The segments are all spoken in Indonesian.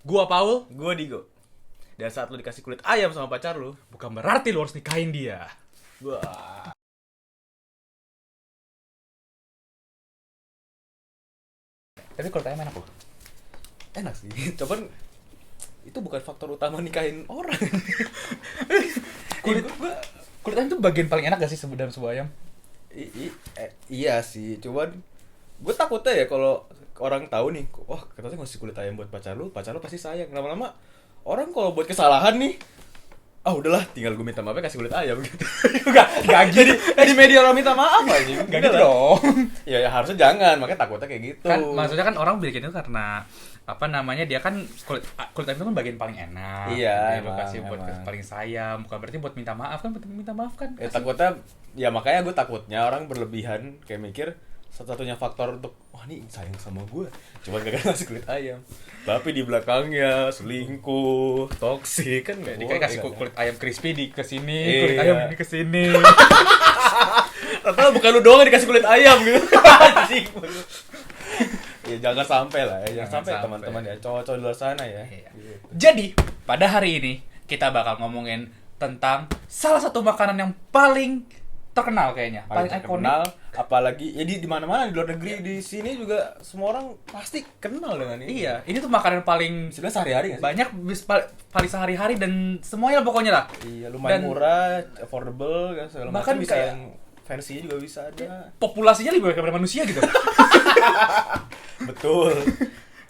Gua Paul. Gue Digo. Dan saat lu dikasih kulit ayam sama pacar lu, Bukan berarti lu harus nikahin dia. wah. Tapi kulit ayam enak loh. Enak sih. Cuman itu bukan faktor utama nikahin orang. Kulit kulit ayam tuh bagian paling enak gak sih dalam sebuah ayam? Iya sih, cuman gue takutnya ya kalau orang tahu nih, wah katanya ngasih kulit ayam buat pacar lu pasti sayang. Lama-lama orang kalau buat kesalahan nih, udahlah tinggal gue minta maaf kasih kulit ayam gitu. Gak gitu. Di media orang minta maaf aja. Gak gitu dong. Ya harusnya jangan, makanya takutnya kayak gitu. Kan maksudnya kan orang bikin itu karena apa namanya, dia kan kulit ayam itu kan bagian paling enak. Iya, Jadi lu emang, kasih buat emang. paling sayang, bukan berarti buat minta maaf kan, minta maaf kan. Ya kasih. takutnya, ya makanya gue takutnya orang berlebihan kayak mikir satu-satunya faktor untuk wah nih sayang sama gue cuma gara-gara ngasih kulit ayam, tapi di belakangnya selingkuh, toksik kan nggak? Jadi kayak kasih kulit ayam crispy di kesini, Iya. kulit ayam ini kesini. Atau bukan lu doang yang dikasih kulit ayam gitu. Anjing. Ya jangan sampai lah ya, jangan sampai teman-teman ya, cowok-cowok di luar sana ya. Iya. Gitu. Jadi pada hari ini kita bakal ngomongin tentang salah satu makanan yang paling terkenal kayaknya, Paling paling terkenal, ikonik. apalagi ya di mana-mana di luar negeri, di sini juga semua orang pasti kenal dengan ini. Iya, ini tuh makanan paling Sebenarnya sehari-hari nggak sih? banyak paling sehari-hari dan semuanya lah pokoknya lah. Iya, lumayan Dan murah, affordable kan segala bahkan macam, bisa kayak- yang fancy juga bisa ada. Populasinya lebih banyak daripada manusia gitu. Betul.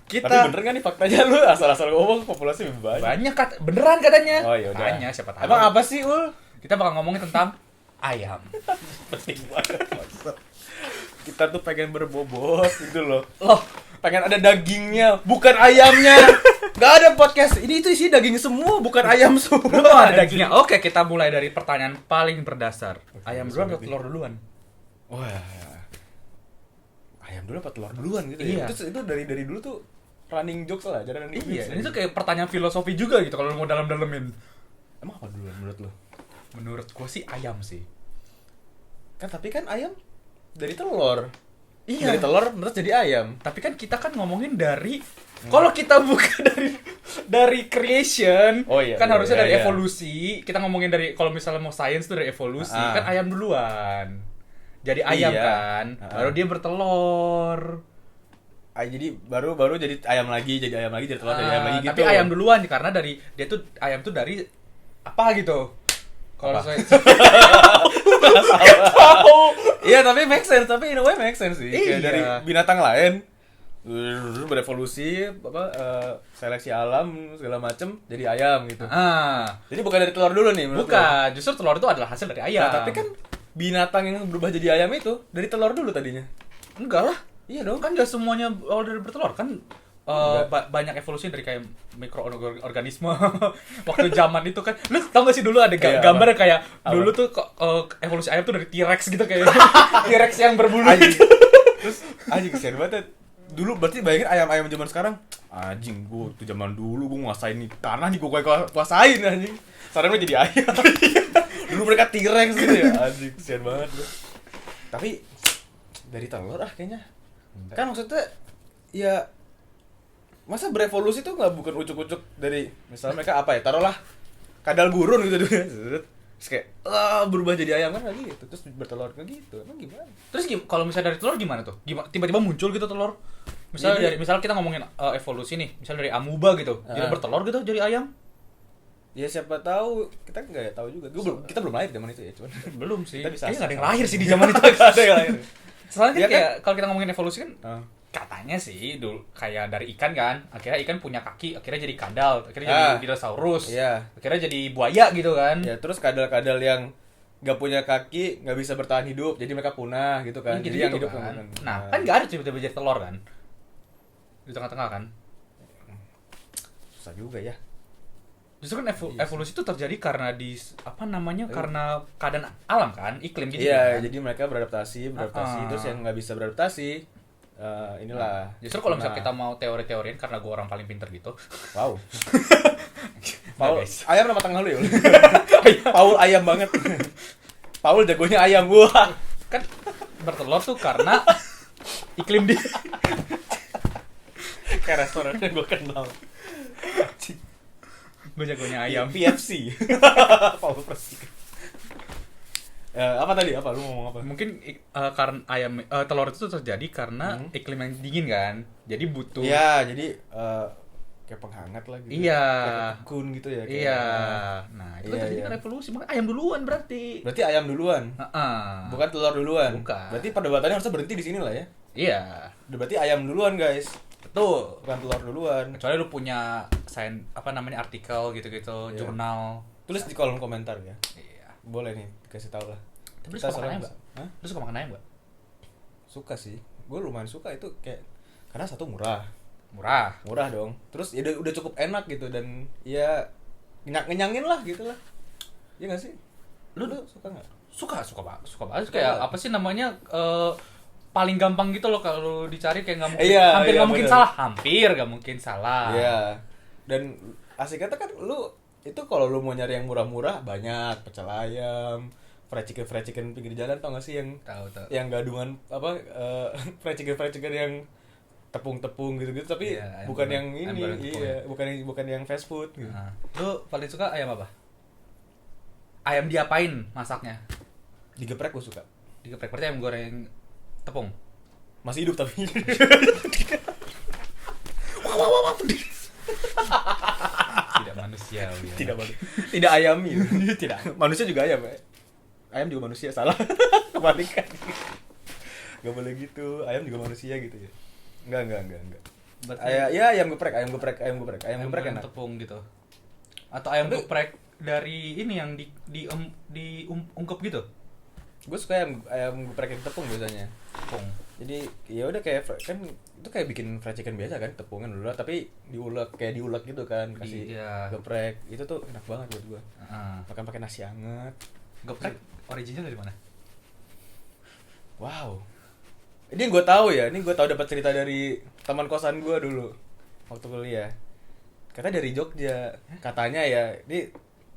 Kita Tapi bener kan nih faktanya lu asal-asal ngomong populasi lebih banyak. banyak beneran katanya. Oh iya udah. Hanya siapa tahu. Emang apa sih, Ul? Kita bakal ngomongin tentang ayam. Penting banget maksud. Kita tuh pengen berbobot gitu loh. Loh, Pengen ada dagingnya, bukan ayamnya. Gak ada podcast. Ini itu isi daging semua, bukan ayam semua. lu mau ada dagingnya? Oke, kita mulai dari pertanyaan paling berdasar. Ayam duluan atau telur duluan? Wah. Ayam dulu apa telur duluan gitu Iya. ya. Itu dari dulu tuh running jokes lah, jarang running Iya, jokes. ini tuh kayak pertanyaan filosofi juga gitu kalau lu mau dalam-dalemin. Emang apa duluan menurut lo? Menurut gua sih ayam sih. Kan tapi kan ayam dari telur. Iya. Dari telur terus jadi ayam. Tapi kan kita kan ngomongin dari kalau kita buka dari creation, Oh iya, kan iya, harusnya iya, dari iya. evolusi. Kita ngomongin dari kalau misalnya mau science tuh dari evolusi, Ah. kan ayam duluan. Jadi ayam Iya. kan, baru dia bertelur. Jadi baru jadi ayam lagi, jadi telur, jadi ayam lagi gitu. Tapi ayam duluan karena dari dia tuh ayam tuh dari apa gitu. Kalau Apa? saya Iya, tapi make sense, tapi in a way make sense sih. Kayak Iya. dari binatang lain berevolusi seleksi alam segala macem jadi ayam gitu. Jadi bukan dari telur dulu nih menurut lo? bukan, justru telur itu adalah hasil dari ayam. Nah, tapi kan binatang yang berubah jadi ayam itu dari telur dulu tadinya. enggak lah. Iya dong. Kan nggak semuanya awal dari bertelur kan. Enggak. Banyak evolusi dari kayak mikroorganisme waktu zaman itu kan. Lu tau gak sih dulu ada Iya, gambar apa? kayak Apa? dulu tuh evolusi ayam tuh dari T-Rex gitu kayak T-Rex yang berbulu Anjing. gitu. Terus anjing kesian banget ya. Dulu berarti bayangin ayam-ayam zaman sekarang. Anjing, gua tuh zaman dulu gua nguasain nih tanah nih, gua kuasain anjing. Sekarang gua jadi ayam. Dulu mereka T-Rex gitu ya. Anjing, kesian banget gua. Tapi dari telur kayaknya. Kan maksudnya ya masa berevolusi tuh nggak bukan ucuk-ucuk dari misalnya mereka apa ya, taruhlah kadal gurun gitu dulu ya. Terus kayak berubah jadi ayam kan lagi gitu, terus bertelur kayak gitu. Emang gimana? Terus kalau misalnya dari telur gimana tuh? Tiba-tiba muncul gitu telur. Misalnya Jadi- misalnya kita ngomongin evolusi nih, misalnya dari amuba gitu. Jadi Ah. bertelur gitu jadi ayam. Ya siapa tahu, kita nggak tahu juga. Kita belum lahir zaman itu ya, cuman. Belum sih. Kita bisa Kayaknya nggak ada yang asal. lahir sih di zaman itu. Nggak ada yang lahir. Soalnya kan Iya kan? kayak kalau kita ngomongin evolusi kan Ah. katanya sih dulu kayak dari ikan kan, akhirnya ikan punya kaki, akhirnya jadi kadal, akhirnya Ah. jadi dinosaurus, Iya. akhirnya jadi buaya gitu kan. Ya terus kadal-kadal yang nggak punya kaki, nggak bisa bertahan hidup, jadi mereka punah gitu kan. Gitu, Jadi yang hidup kan. kan. Nah, kan nggak ada tiba-tiba jadi telur kan di tengah-tengah kan. Susah juga ya. Justru kan Iya evolusi itu terjadi karena apa namanya, karena keadaan alam kan, iklim gitu Iya, kan. jadi mereka beradaptasi, terus yang nggak bisa beradaptasi, inilah. Justru kalau misalnya punah. kita mau teori-teoriin karena gue orang paling pinter gitu. Wow. Nah, Paul, guys. ayam nama tengah lu ya? Paul ayam banget. Paul jagonya ayam gua. Kan bertelur tuh karena iklim di Kayak restoran yang gua kenal. Gue jagonya ayam. PFC. Power Persik. Apa tadi? Apa lu mau ngomong apa? Mungkin karena telur itu terjadi karena iklim yang dingin kan. Jadi butuh. Iya, jadi kayak penghangat lah gitu. Iya. Kayak kekun gitu ya. Kayak, Iya. Nah, itu kan Iya, terjadi iya. kan revolusi. Makanya ayam duluan berarti. Berarti ayam duluan. Bukan telur duluan. Bukan. Berarti perdebatannya harusnya berhenti di sini lah ya. Iya. Berarti ayam duluan, guys. Betul. Bukan telur duluan. Kecuali lu punya artikel gitu-gitu, Iya. jurnal. Tulis di kolom komentar ya. Iya. Boleh nih, kasih tahu lah. Tapi lu Kita suka makan ayam soalnya- nggak? Hah? Lu suka makan ayam nggak? Suka sih. Gue lumayan suka itu kayak karena satu murah. Murah. Dong. Terus ya udah cukup enak gitu dan ya ngenyangin lah gitu lah. Iya gak sih? Lu suka nggak? Suka banget. Suka Kayak banget. apa sih namanya? Paling gampang gitu loh kalau dicari kayak nggak mungkin. Iya, hampir iya, nggak mungkin bener. salah. Hampir nggak mungkin salah. Iya. Dan asik kata kan lu itu kalau lu mau nyari yang murah-murah banyak pecel ayam, fried chicken pinggir jalan tau gak sih yang Tahu. yang gadungan apa fried chicken yang tepung-tepung gitu-gitu tapi Iya, ayam bukan goreng- yang ayam ini goreng tepung iya ya. bukan yang fast food gitu. Nah, lu paling suka ayam apa? Ayam diapain masaknya? Digeprek gue suka. Digeprek berarti ayam goreng tepung. Masih hidup tapi Tidak manusiawi. Ya. tidak ayami. Tidak. Manusia juga ayam ya. Ayam juga manusia salah. Kebalikan. Gak boleh gitu. Ayam juga manusia gitu ya. Enggak. Berarti Ayam geprek enak. tepung gitu. Atau ayam geprek dari ini yang diungkep gitu. Gue suka ayam geprek yang tepung biasanya. Tepung. Jadi ya udah kayak kan itu kayak bikin fried chicken biasa kan, tepungnya dulu tapi diulek gitu kan, kasih Iya. geprek. Itu tuh enak banget buat gua. Heeh. Makan pakai nasi hangat. Geprek original dari mana? Wow. Ini gue tahu ya, ini gue tahu dapat cerita dari teman kosan gue dulu waktu kuliah. Katanya dari Jogja, katanya ya. Ini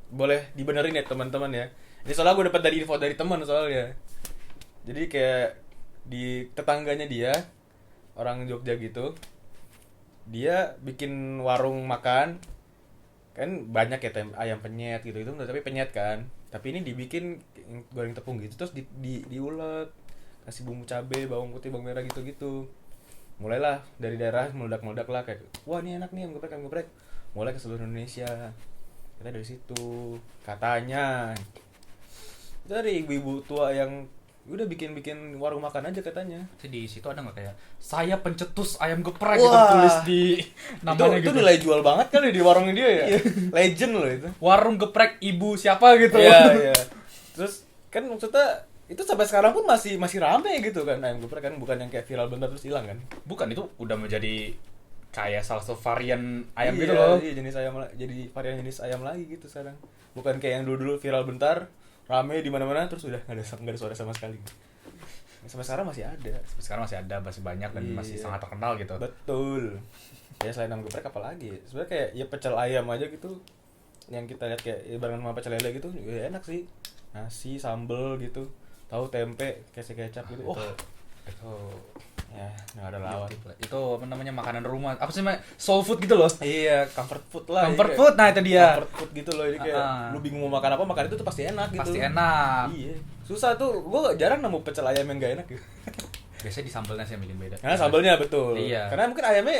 boleh dibenerin ya teman-teman ya. Ini soalnya gue dapat dari info dari teman soalnya. Jadi kayak di tetangganya dia orang Jogja gitu, dia bikin warung makan kan banyak ya ayam penyet gitu itu tapi penyet kan, tapi ini dibikin goreng tepung gitu terus diulek kasih bumbu cabe bawang putih bawang merah gitu mulailah dari daerah meledak lah kayak wah ini enak nih ayam geprek mulai ke seluruh Indonesia. Kita dari situ katanya dari ibu-ibu tua yang udah bikin warung makan aja katanya. Jadi di situ ada nggak kayak saya pencetus ayam geprek Wah. gitu tulis di namanya itu gitu. nilai jual banget kali di warungnya dia ya. Legend loh itu. Warung geprek ibu siapa gitu. Iya. Terus kan maksudnya itu sampai sekarang pun masih rame gitu kan ayam geprek kan, bukan yang kayak viral bentar terus hilang kan. Bukan, itu udah menjadi kayak salah satu varian ayam Iya, gitu loh. Iya, jadi varian jenis ayam lagi gitu sekarang. Bukan kayak yang dulu viral bentar, rame di mana-mana terus udah enggak ada suara sama sekali. Sampai sekarang masih ada. Sekarang masih ada, masih banyak dan masih Iya. sangat terkenal gitu. Betul. Ya selain ayam geprek apa lagi? Sebenarnya kayak ya pecel ayam aja gitu. Yang kita lihat kayak barengan sama pecel lele gitu, ya enak sih. Nasi, sambel gitu. Tahu tempe, kecap gitu. Itu Ya, enggak ada lawan. itu apa namanya makanan rumah. Apa sih namanya? Soul food gitu loh. Iya, comfort food lah. Comfort Iya, food, nah itu dia. Comfort food gitu loh, ini kayak lu bingung mau makan apa, makan itu tuh pasti enak gitu. Pasti enak. Iya. Susah tuh, gua jarang nemu pecel ayam yang gak enak gitu. Biasanya di sambelnya sih yang bikin beda. Karena sambelnya betul. Iya. Karena mungkin ayamnya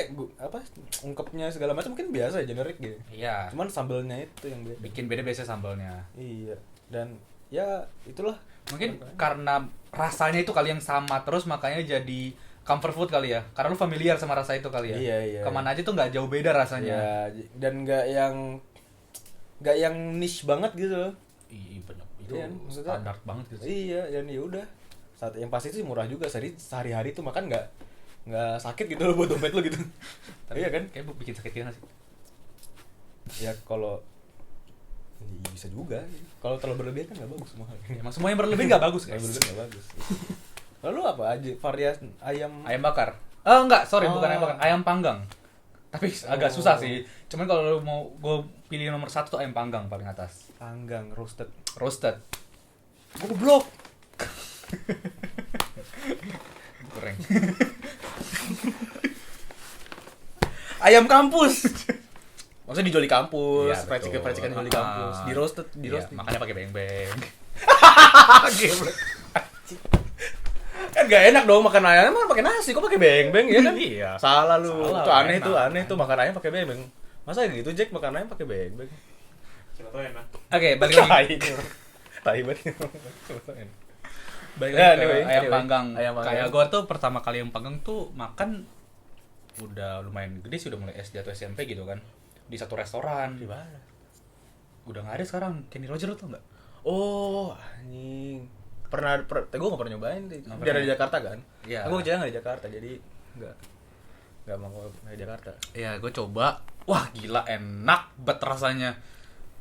ungkepnya segala macam mungkin biasa generik gitu. Iya. Cuman sambelnya itu yang beda. Bikin beda biasanya sambelnya. Iya. Dan ya itulah. Mungkin karena rasanya itu kali yang sama terus makanya jadi comfort food kali ya. Karena lu familiar sama rasa itu kali ya. Iya. Kemana aja tuh nggak jauh beda rasanya. Ya, dan nggak yang niche banget gitu. Iya benar. Itu Iya, maksudnya- standar banget gitu. Iya, dan ya udah. Saat yang pasti sih murah juga. Sehari-hari tuh makan nggak sakit gitu loh buat dompet lo gitu. Tapi Iya kan? Kayak bikin sakit juga sih. Ya kalau ya, bisa juga. Kalau terlalu berlebihan kan nggak bagus semua. Emang semua yang berlebih nggak bagus Yang guys. berlebihan nggak bagus. Lalu apa aja variasi ayam? Ayam bakar. Oh enggak, sorry Oh. bukan ayam bakar, ayam panggang. Tapi agak susah sih. Cuman kalau lu mau gue pilih nomor 1 tuh ayam panggang paling atas. Panggang, roasted. Roasted. Goblok. Goreng. Ayam kampus. Maksudnya dijual di kampus, Iya, fried chicken betul. dijual di kampus, di roasted, di Iya, roasted. makanya pakai beng-beng. Kan gak enak dong makan ayam emang pakai nasi, kok pakai beng-beng ya kan? Iya. Salah lu. Salah, Itu aneh enak. tuh, aneh tuh makan ayam pakai beng-beng. Masa gitu Jack makan ayam pakai beng-beng? Siapa tahu enak. Oke, balik lagi. Tai banget. Balik Ya, lagi ke anyway, ayam anyway. panggang. Ayam panggang. Kayak gue tuh pertama kali ayam panggang tuh makan udah lumayan gede sih, udah mulai SD atau SMP gitu kan. Di satu restoran. Di mana? Udah nggak ada sekarang. Kenny Roger lu tau nggak? Oh, anjing. Gue gak pernah nyobain deh. Nggak Dia ada pernah. di Jakarta kan? Iya. Aku kerja nggak di Jakarta, jadi nggak mau di Jakarta. Iya, gue coba. Wah, gila enak banget rasanya.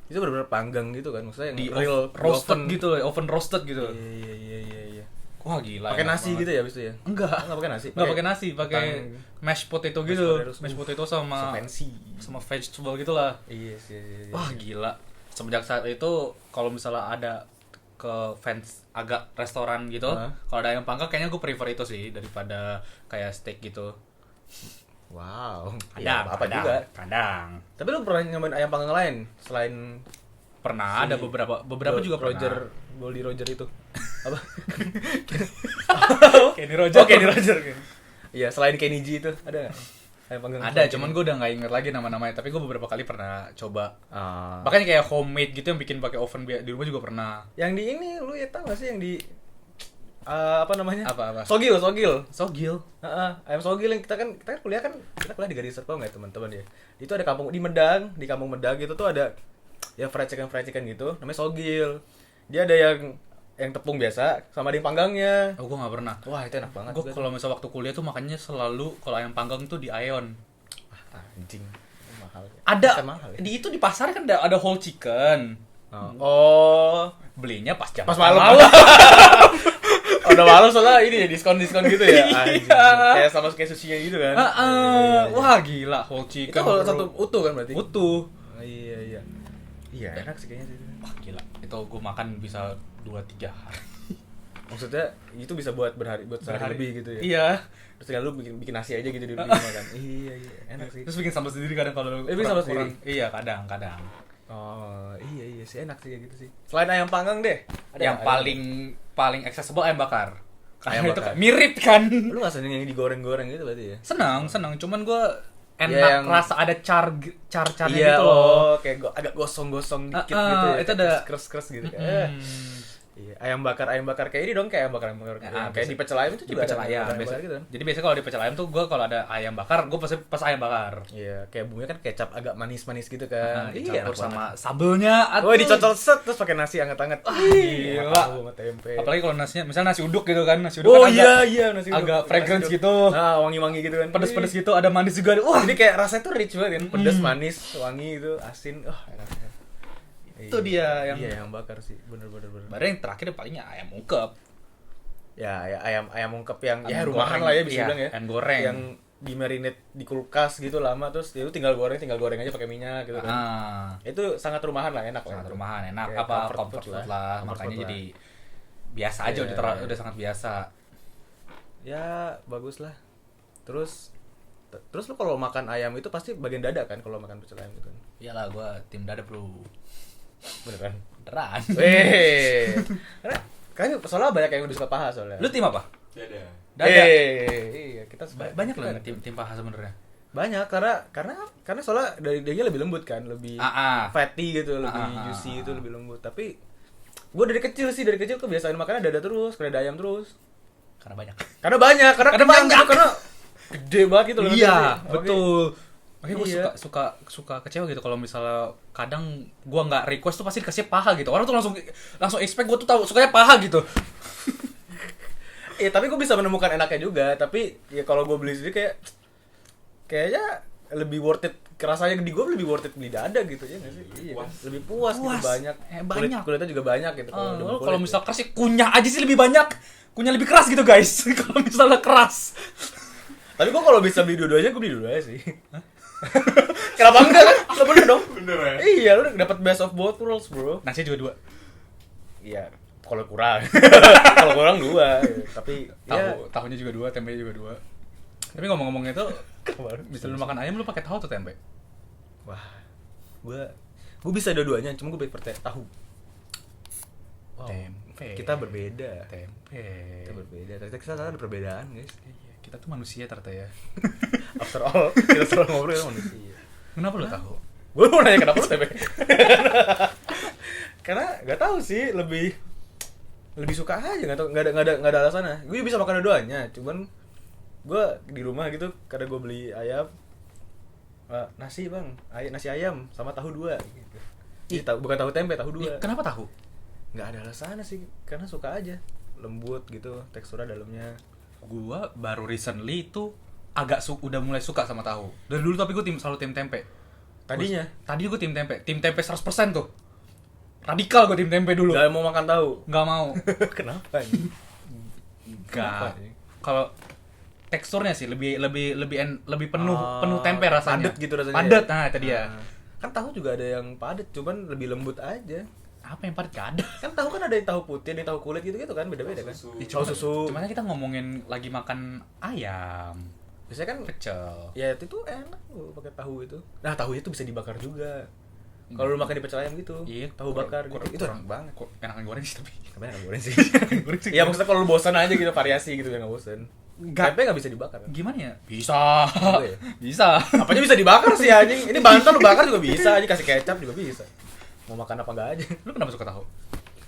Itu benar-benar panggang gitu kan, maksudnya yang Di real roasted oven. gitu, oven roasted gitu. Iya. Wah, gila. Pakai enak nasi banget. gitu ya abis itu ya? Enggak. Nggak pakai nasi. Nggak pakai nasi, pakai tang- mashed potato Mashed gitu. potatoes. Mashed potato sama So fancy. sama vegetable gitu lah. Iya sih. Wah, gila. Semenjak saat itu kalau misalnya ada ke fans agak restoran gitu, Hah? kalau ada ayam panggang kayaknya gue prefer itu sih daripada kayak steak gitu. Wow. Kadang, Ya, apa kadang, juga. kadang. Tapi lu pernah nyobain ayam panggang lain selain Pernah Si ada beberapa juga Roger, pernah. Goldie Roger itu. Apa? Kenny Roger. Oh, Kenny Roger. Iya, selain Kenny G itu ada nggak? Ayam panggang. Ada, cuman gue udah nggak inget lagi nama-namanya. Tapi gue beberapa kali pernah coba. Ah. Bahkan kayak homemade gitu yang bikin pakai oven di rumah juga pernah. Yang di ini lu ya tahu gak sih yang di apa namanya? Apa? Sogil. Sogil. Heeh, ayam sogil yang kita kuliah di Gading Serpong ya teman-teman ya. Itu ada kampung di Medang, di kampung Medang gitu tuh ada ya fried chicken gitu, namanya sogil. Dia ada yang tepung biasa sama ada yang panggangnya. Oh, gue nggak pernah. Wah, itu enak banget. Gue kalau misal waktu kuliah tuh makannya selalu kalau ayam panggang tuh di Aeon. Anjing, mahal. Ada Kan mahal ya? di itu di pasar kan ada whole chicken. Oh, Belinya pas jam pas malam. Oh, udah malam soalnya ini ya diskon gitu ya. Iya. Anjing. Kayak sama kayak sushi gitu kan. Iya. Wah, gila whole Itu chicken. kalau bro. satu utuh kan berarti? utuh. Oh, iya. Iya, enak sih kayaknya. Wah, gila. Itu gue makan bisa 2-3 hari. Maksudnya itu bisa buat sehari lebih gitu ya. Iya. Terus tinggal lu bikin nasi aja gitu di rumah kan. Iya, enak sih. Terus bikin sambal sendiri kadang kalau bikin sambal kurang- sendiri? Iya, kadang. Oh, iya sih enak sih kayak gitu sih. Selain ayam panggang deh. Yang nggak? paling accessible ayam bakar. Ayam Karena itu bakar. mirip kan. Lu enggak seneng yang digoreng-goreng gitu berarti ya? Senang. Cuman gue enak Iya, yang- rasa ada carnya Iya, gitu loh. kayak agak gosong-gosong dikit Ah, gitu ya. itu kayak ada- keras-keras gitu kan. Hmm. Iya, ayam bakar kayak ini dong, kayak ayam bakar. Ya, Kayak biasa- di pecel ayam itu Di juga pecel ada ayam ayam biasa. bakar gitu kan. Jadi biasanya kalau di pecel ayam tuh gue kalau ada ayam bakar, gue pasti pas ayam bakar. Iya, kayak bumbunya kan kecap agak manis-manis gitu kan. Iya, enak sama sambelnya. banget. Oh, dicocol set terus pakai nasi hangat-hangat. Gila. Sama tempe. Apalagi kalau nasinya, misalnya nasi uduk gitu kan, nasi uduk Oh kan iya, nasi uduk. agak fragrance Nasi uduk. gitu. Nah, wangi-wangi gitu kan. Pedes-pedes gitu, ada manis juga. Wah, Jadi kayak rasanya tuh rich banget kan. Pedes, manis, wangi gitu, asin. Enak. Itu dia yang- Iya, yang bakar sih. Bener. baru yang terakhir palingnya ayam ungkep. Ya, ayam ungkep yang ya Ayam rumahan goreng. lah ya bisa Iya, bilang ya. ayam goreng. Yang di marinate di kulkas gitu lama terus itu tinggal goreng aja pakai minyak gitu kan. Ah, Itu sangat rumahan lah, enak lah. sangat itu. rumahan, enak. Kayak Apa comfort food lah. Comfort Makanya food jadi biasa aja, Iya. udah sangat biasa. Ya, bagus lah. Terus lu kalau makan ayam itu pasti bagian dada kan kalau makan pecel ayam gitu kan. Iyalah, gue tim dada bro. Beneran. Beneran. Karena kan soalnya banyak yang lebih suka paha soalnya. Lu tim apa? Dada. Dada. Iya, kita Banyak kita- loh tim paha sebenarnya. Banyak karena soalnya dagingnya lebih lembut kan, lebih fatty gitu, lebih juicy itu lebih lembut. Tapi gue dari kecil kebiasaan makannya dada terus, dada ayam terus. Karena banyak. Karena banyak, karena kenyang banyak. gitu, karena gede banget gitu loh. Iya, Oke. betul. Makanya gue Iya. suka kecewa gitu kalau misalnya kadang gue nggak request tuh pasti dikasih paha gitu. Orang tuh langsung expect gue tuh tahu sukanya paha gitu. Iya, tapi gue bisa menemukan enaknya juga. Tapi ya kalau gue beli sendiri kayaknya lebih worth it. Rasanya di gue lebih worth it beli dada gitu ya nggak sih? Iya, kan? Lebih puas gitu Puas. banyak. Banyak. Kulitnya juga banyak gitu. Demen Kalau kulit misal keras sih kunyah aja sih lebih banyak. Kunyah lebih keras gitu guys. Kalau misalnya keras. Tapi gue kalau bisa beli dua-duanya, gue beli dua-duanya sih. Kenapa enggak kan? Lo bener dong? Bener ya? Iya, lu dapat best of both worlds, bro. Nasi juga 2. Iya, kalau kurang. Kalau kurang 2. Tapi Tahunya juga 2, tempenya juga 2. Tapi ngomong-ngomong itu, bisa lu makan ayam lu pakai tahu atau tempe? Wah, Gue bisa dua-duanya, cuma gue prefer tahu. Wow, Tempe. kita berbeda. Tempe. Kita berbeda. Ternyata kita ada perbedaan, guys. Iya, kita tuh manusia ternyata ya. After all, kita selalu ngobrol sama manusia. Kenapa lo tahu? Gue mau nanya kenapa lu tempe? Karena nggak tahu sih, lebih suka aja, nggak ada alasannya. Gue bisa makan dua-duanya, cuman gue di rumah gitu karena gue beli ayam, nasi bang, nasi ayam sama tahu dua gitu. Bukan tahu tempe, tahu dua. Kenapa tahu? Nggak ada alasannya sih, karena suka aja, lembut gitu teksturnya dalamnya. Gua baru recently itu udah mulai suka sama tahu. Dari dulu tapi gue selalu tim tempe. Tadinya Tadi gue tim tempe 100% tuh. Radikal gue tim tempe dulu. nggak mau makan tahu. Nggak mau. Kenapa nih? Nggak. Kenapa? Kalau teksturnya sih lebih penuh tempe rasanya. Padat gitu rasanya. Padat, nah itu dia. Kan tahu juga ada yang padat, cuman lebih lembut aja. Apa yang padat? Gak ada. Kan tahu kan ada yang tahu putih, ada yang tahu kulit gitu kan, beda-beda kan. Ya, Tahu susu. Cuman kita ngomongin lagi makan ayam. Biasanya kan Pecel. ya itu enak lu pakai tahu itu. Nah, tahunya tuh bisa dibakar juga. Kalau lu makan di pecel ayam gitu, Iya, tahu bakar gitu. Itu enak banget. Enakan goreng sih tapi. Tapi enak goreng sih. Iya, maksudnya kalau lu bosan aja gitu, variasi gitu, enggak bosan. Tempe enggak bisa dibakar. Gimana ya? Bisa. Boleh ya? Bisa. Apanya bisa dibakar sih anjing? Ini bantal lu bakar juga bisa, aja kasih kecap juga bisa. Mau makan apa enggak aja. Lu kenapa suka tahu?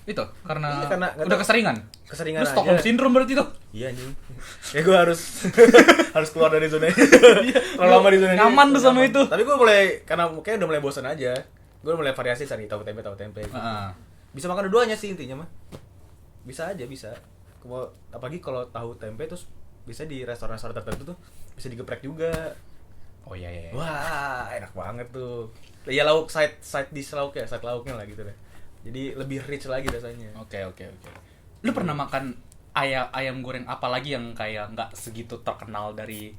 Itu karena, Iya, karena udah keseringan. Keseringan Lu aja. Stockholm syndrome berarti tuh. Iya anjing. Ya gue harus keluar dari zona ini. Terlalu lama di zona ini. Nyaman tuh sama itu. Tapi gue mulai karena kayak udah mulai bosan aja. Gue mulai variasi cari tahu tempe gitu. Heeh. Bisa makan dua-duanya sih intinya mah. Bisa aja bisa. Apalagi kalau tahu tempe terus bisa di restoran-restoran tertentu tuh bisa digeprek juga. Oh iya iya. Wah, enak banget tuh. Ya lauk side dish lauknya, side lauknya lah gitu deh. Jadi lebih rich lagi rasanya. Oke. Lu pernah makan ayam goreng apa lagi yang kayak nggak segitu terkenal dari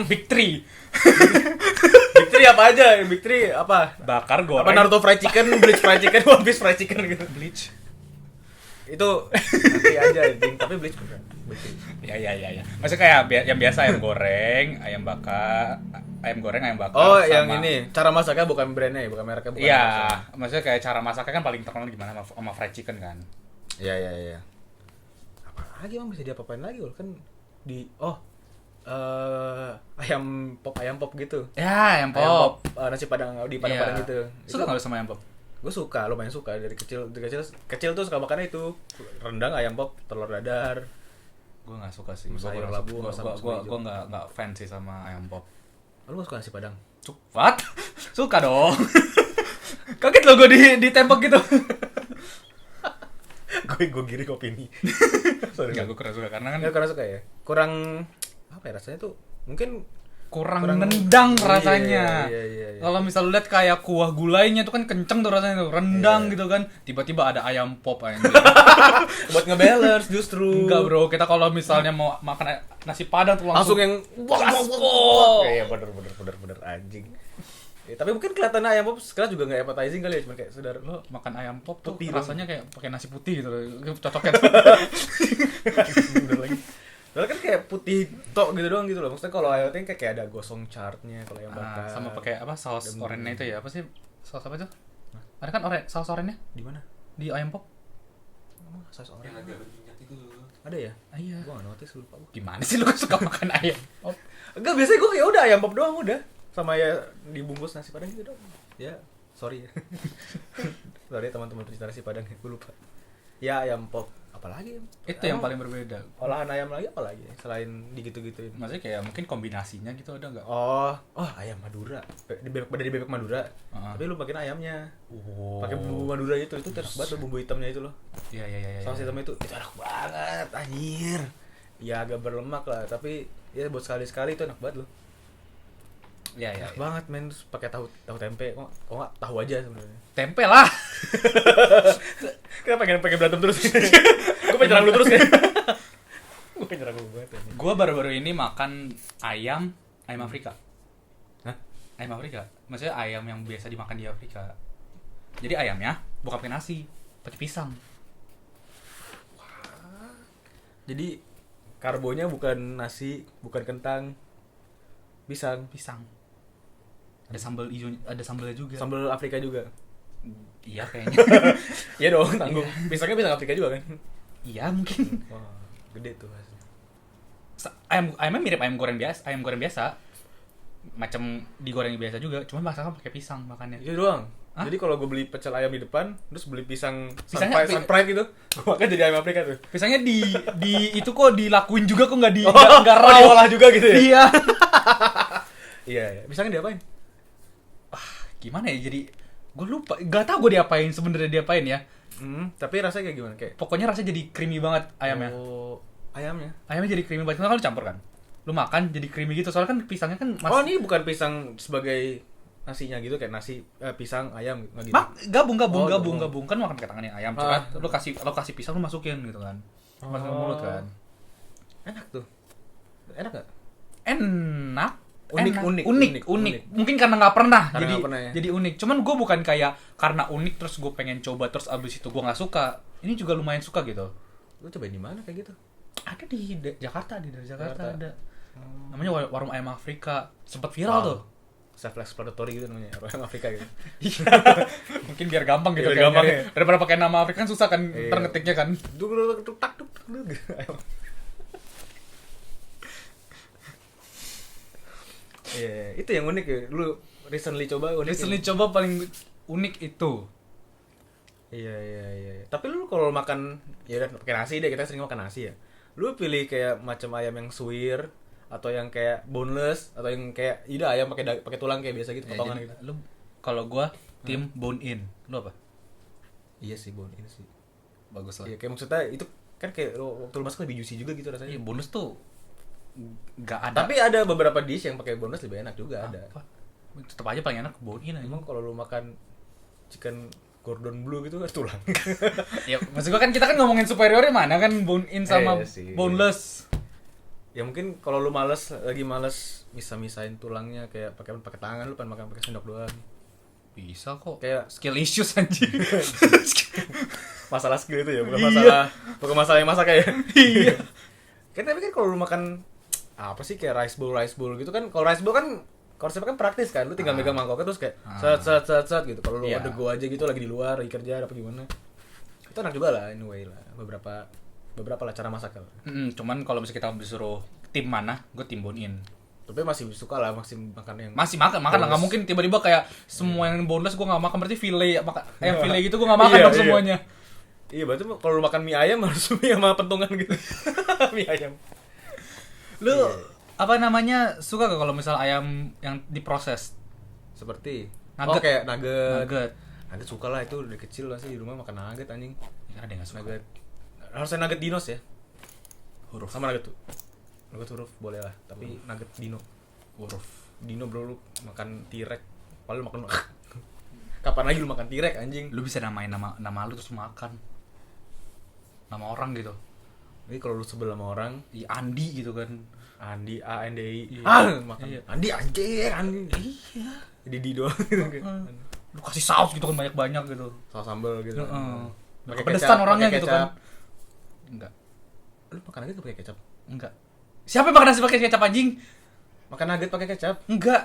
Big Three? Big Three apa aja? Big Three apa? Bakar goreng. Apa Naruto fried chicken, Bleach fried chicken, One Piece fried chicken gitu. Bleach. Itu nanti aja anjing, tapi Bleach bukan. Ya. Maksudnya kayak yang biasa ayam goreng, ayam bakar. Oh, sama- yang ini cara masaknya bukan brandnya, bukan mereknya, bukan. Iya, maksudnya kayak cara masaknya kan paling terkenal gimana sama fried chicken kan. Iya. Apa lagi emang bisa diapa-apain lagi loh kan ayam pop gitu. Ya, ayam pop. Nasi padang di padang-padang Iya. gitu. Suka nggak lu sama ayam pop? Gue suka, lumayan suka dari kecil tuh suka makannya itu rendang, ayam pop, telur dadar. Gue nggak suka sih. Sayur labu sama Gue hijau. nggak fan sih sama ayam pop. Lu gak suka nasi padang? What? Suka dong. Kaget lo gue ditembak gitu. gue giring opini. Sorry. Enggak, gue kurang suka karena kan Ya, karena suka ya. Kurang apa ya rasanya tuh? Mungkin kurang nendang Iya, rasanya. iya. Kalau misal lu lihat kayak kuah gulainya tuh kan kenceng tuh rasanya tuh, rendang Iya. gitu kan. Tiba-tiba ada ayam pop aja. buat nge-balance justru. Enggak, Bro. Kita kalau misalnya mau makan nasi padang tuh Langsung langsung yang gaspol. Iya, bener anjing. Ya, tapi mungkin kelihatannya ayam pop sekarang juga nggak appetizing kali ya, cuma kayak sedar lo makan ayam pop tuh Putih rasanya kayak pakai nasi putih gitu. Cocoknya. bener lagi. Padahal kan kayak putih tok gitu doang gitu loh. Maksudnya kalau ayam pop kayak ada gosong chartnya kalau ayam bakar. Sama pakai apa saus Dan- orennya itu ya? Apa sih? Saus apa itu? Ada kan saus orennya Di mana? di ayam pop? Emang saus Yang orang? agak berminyak itu. Ada ya? Ah, iya. Gua nggak notice, lupa gua. Gimana sih lu suka makan ayam pop? Enggak, biasanya gue ya udah ayam pop doang udah. Sama ya dibungkus nasi padang gitu doang. Ya, sorry ya. Sorry teman-teman pecinta nasi padang, gue lupa. Ya ayam pop, apalagi? Itu yang paling berbeda. Olahan ayam lagi apa lagi selain digitu-gituin? Maksudnya kayak mungkin kombinasinya gitu ada nggak? Oh, ayam Madura. Dari bebek Madura. Heeh. Tapi lu pakai ayamnya. Oh. Pakai bumbu Madura itu enak banget tuh, bumbu hitamnya itu loh. Iya. Saus hitamnya itu enak banget, anjir. Ya agak berlemak lah, tapi ya buat sekali-sekali itu enak banget loh. Iya. Enak banget men, terus pakai tahu tempe. Kok nggak tahu aja sebenarnya. Tempe lah. Kenapa pengen berantem terus? Gue pengen nyerang lu terus kan. Gue pengen nyerang lu banget. Gua baru-baru ini makan ayam Afrika. Hah? Ayam Afrika. Maksudnya ayam yang biasa dimakan di Afrika. Jadi ayamnya bukan pakai nasi, pakai pisang. Jadi karbonya bukan nasi, bukan kentang, pisang. Pisang. Ada sambal hijau, ada sambalnya juga. Sambal Afrika juga. Iya kayaknya. Iya dong, tanggung. Pisangnya pisang Afrika juga kan? Iya mungkin. Wah, gede tuh pasti. Ayamnya mirip ayam goreng biasa. Macam digoreng biasa juga, cuma masakan pakai pisang makannya. Itu doang. Hah? Jadi kalau gue beli pecel ayam di depan, terus beli pisang Pisangnya- sunfried gitu, gue makan jadi ayam Afrika tuh. Pisangnya di itu kok dilakuin juga kok nggak nggak raw. diolah juga gitu ya? Iya. Iya, iya. Pisangnya diapain? Gimana ya, jadi gue lupa, nggak tahu gue sebenarnya diapain ya. Tapi rasanya kayak gimana? Kayak Pokoknya rasanya jadi creamy banget ayamnya. Oh, ayamnya. Ayamnya jadi creamy banget, karena kan lu campur kan. Lu makan jadi creamy gitu, soalnya kan pisangnya kan Oh, ini bukan pisang sebagai nasinya gitu, kayak nasi pisang ayam nggak gitu. gabung Oh, kan makan pakai tangannya ayam, cepat lu kasih pisang, lu masukin gitu kan. Masukin ke mulut kan. Enak tuh. Enak nggak? Enak. Unik. Mungkin karena nggak pernah, Karena jadi nggak pernah ya. jadi unik. Cuman gue bukan kayak karena unik terus gue pengen coba terus abis itu gue nggak suka. Ini juga lumayan suka gitu. Lu cobain di mana kayak gitu? Ada di Jakarta, dari Jakarta Jakarta. ada. Namanya warung ayam Afrika, sempat viral tuh. Self explanatory gitu namanya, ayam Afrika gitu. Iya. Mungkin biar gampang gitu, Biar kayak gampang nyari. ya. Daripada pakai nama Afrika kan susah kan Iya. ngetiknya kan. Duk tak gitu. Iya, itu yang unik ya. Lu recently coba unik. Recently coba paling unik itu. Iya. Tapi lu kalau makan ya udah pakai nasi deh, kita sering makan nasi ya. Lu pilih kayak macam ayam yang suwir atau yang kayak boneless atau yang kayak ayam pakai tulang kayak biasa gitu, Ya, potongan jadi gitu. lu kalau gua tim bone in. Lu apa? Iya sih, bone in sih. Bagus lah. Iya, kayak maksudnya itu kan kayak waktu lu masak lebih juicy juga gitu rasanya. Iya, bonus tuh nggak ada. Tapi ada beberapa dish yang pakai bonus lebih enak juga ada. apa? Tetep aja paling enak bone in aja. Emang kalau lu makan chicken Gordon Blue gitu kan tulang. Ya, maksud gua kan kita kan ngomongin superiornya mana kan bone in sama Iya sih. boneless. Ya mungkin kalau lu lagi males misahin tulangnya kayak pakai tangan, lu pengen makan pakai sendok doang. Bisa kok. Kayak Skill issues anjir. masalah skill itu ya, bukan Iya. masalah yang masak ya. Iya. Kan tapi kan kalau lu makan apa sih kayak rice bowl gitu kan, kalau rice bowl kan konsepnya kan praktis kan, lu tinggal megang mangkoknya terus kayak set gitu. Kalau lu Iya. ada go aja gitu lagi di luar lagi kerja apa gimana, itu enak juga lah anyway lah, beberapa lah cara masak lah. Cuman kalau misalnya kita disuruh tim mana, gue tim bone in. Tapi masih suka lah, masih makan yang Masih makan lah, nggak boneless. mungkin tiba-tiba kayak semua yang boneless gue nggak makan, berarti filet yang filet gitu gue nggak makan Iya, dong iya. semuanya. Iya, berarti kalau lu makan mie ayam harus mie sama pentungan gitu. Mie ayam. Lu Iya. apa namanya, suka gak kalau misal ayam yang diproses? Seperti Nugget. kayak nugget. Nugget. Nugget suka lah, itu dari kecil lah sih di rumah makan nugget anjing. Ya, ada yang nggak suka. Nugget. Harusnya nugget dinos ya. Huruf. Sama nugget tuh. Nugget huruf boleh lah, tapi nugget dino. Huruf. Dino bro, lu makan tirek. Paling makan kapan lagi lu makan tirek anjing? Lu bisa namain nama lu terus makan. Nama orang gitu. Jadi kalau lu sebel sama orang, Andi gitu kan. Andi A N D I. Iya. Makan. Iya. Andi anjing. Iya. Jadi di doang gitu kan. Lu kasih saus gitu kan banyak-banyak gitu. Saus sambal gitu. Pakai Kepedesan kecap, orangnya pakai gitu kecap. kan. Enggak. Lu makan nugget pakai kecap? Enggak. Siapa yang makan nasi pakai kecap anjing? Makan nugget pakai kecap? Enggak.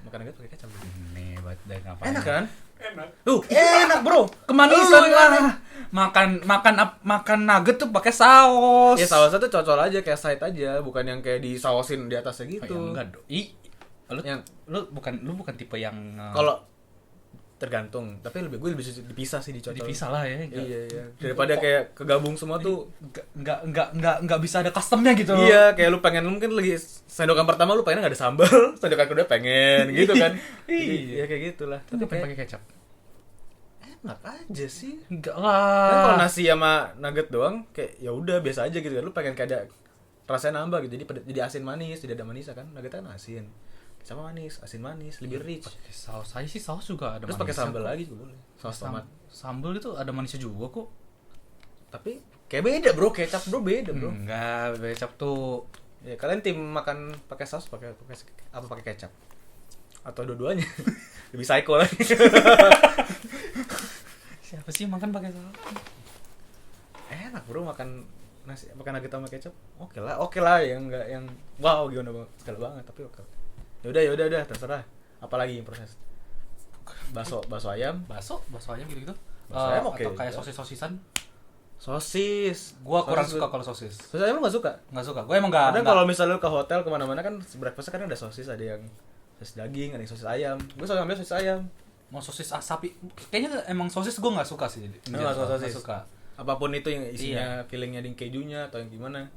Makan nugget pakai kecap. Nih, buat dari apa? Enak kan? Enak, Bro. Kemanisan lah. Makan nugget tuh pakai saus. Ya sausnya tuh cocol aja kayak side aja, bukan yang kayak disausin di atasnya Oh, ya gitu. enggak dong. Lu Yang- lu bukan tipe yang Kalau tergantung, tapi gue lebih dipisah sih dicocol. dipisah lah ya. Iya. Daripada kayak kegabung semua tuh. Enggak bisa ada customnya gitu. Iya, kayak lu pengen mungkin lagi sendokan pertama lu pengen nggak ada sambal, sendokan kedua pengen gitu kan. Iya. Iya kayak gitulah. Tapi Tapi pengen kayak pakai kecap. enak aja sih. Enggak Kan kalau lah. nasi sama nugget doang kayak ya udah biasa aja gitu kan. Lu pengen kayak ada rasanya nambah gitu. Jadi asin manis, tidak ada manisnya kan. Nugget kan asin. Sama manis, asin manis, lebih rich. Pakai saus aja sih, saus juga ada Terus pakai manisnya sambal kok. lagi juga boleh. Saus tomat. Sambal itu ada manisnya juga kok. Tapi kayak beda bro, kecap bro beda bro. Enggak, kecap tuh Ya kalian tim makan pakai saus pakai apa pakai kecap? Atau dua-duanya? Lebih psycho lagi. siapa sih makan pakai saus? Enak bro makan nasi makan nugget sama kecap. Oke lah yang enggak yang wow gimana banget segala banget tapi oke. Ya udah terserah. Apalagi yang proses? Bakso ayam, Bakso ayam gitu-gitu. Bakso ayam oke. Atau kayak sosis-sosisan. sosis. Gua kurang Sosis suka kalau sosis. Sosis ayam lu nggak suka? Nggak suka. Gua emang nggak. Kadang kalau misalnya lu ke hotel kemana-mana kan breakfast kan ada sosis, ada yang sosis daging, ada yang sosis ayam. Gue selalu ambil sosis ayam. mau sosis sapi. Kayaknya emang sosis gua nggak suka sih. Nggak suka sosis. Nggak suka. Apapun itu yang isinya Iya. fillingnya di kejunya atau yang gimana,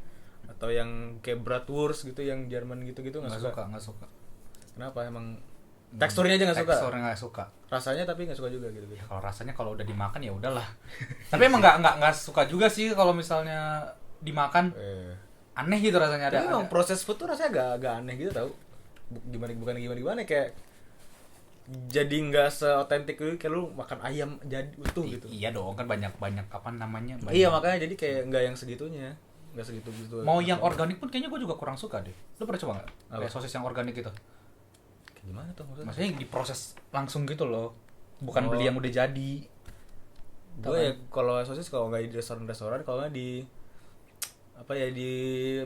atau yang kayak bratwurst gitu yang Jerman gitu-gitu nggak suka. Nggak suka. Kenapa? Emang teksturnya aja nggak suka. Teksturnya nggak suka. Rasanya tapi nggak suka juga gitu. Ya kalau rasanya kalau udah dimakan ya udahlah. Tapi emang nggak suka juga sih kalau misalnya dimakan. Aneh gitu rasanya Tapi ada. emang proses food tuh rasanya agak aneh gitu tau. Bukan gimana kayak jadi nggak seotentik dulu kayak lu makan ayam jadi utuh gitu. Iya dong, kan banyak apa namanya? Banyak. Iya makanya jadi kayak nggak yang segitunya, nggak segitu gitu. Mau yang organik pun kayaknya gue juga kurang suka deh. Lu pernah coba nggak? Apa? Kayak sosis yang organik gitu. Kayak gimana tuh maksudnya? Maksudnya yang diproses langsung gitu loh. Bukan Oh. beli yang udah jadi. Gue ya kalau sosis kalau nggak di restoran kalau nggak di apa ya di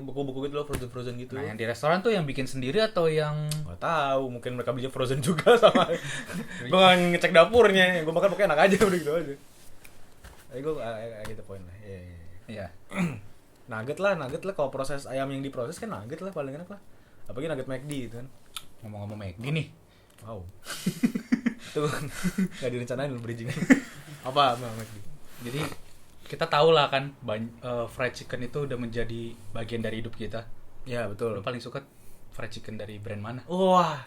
buku-buku gitu loh, frozen gitu. Nah, yang di restoran tuh yang bikin sendiri atau yang Nggak tahu, mungkin mereka belinya frozen juga sama. Gue nggak ngecek dapurnya, gue makan pokoknya enak aja udah gitu aja. Tapi gue gitu poin lah. Iya. Iya. Nugget lah kalau proses ayam yang diproses kan nugget lah paling enak lah. Apalagi nugget McD gitu kan. Ngomong-ngomong McD nih. Wow. Itu nggak direncanain lu bridging. Apa McD? Jadi kita tahu lah kan fried chicken itu udah menjadi bagian dari hidup kita. Ya betul. Lu paling suka fried chicken dari brand mana? Wah.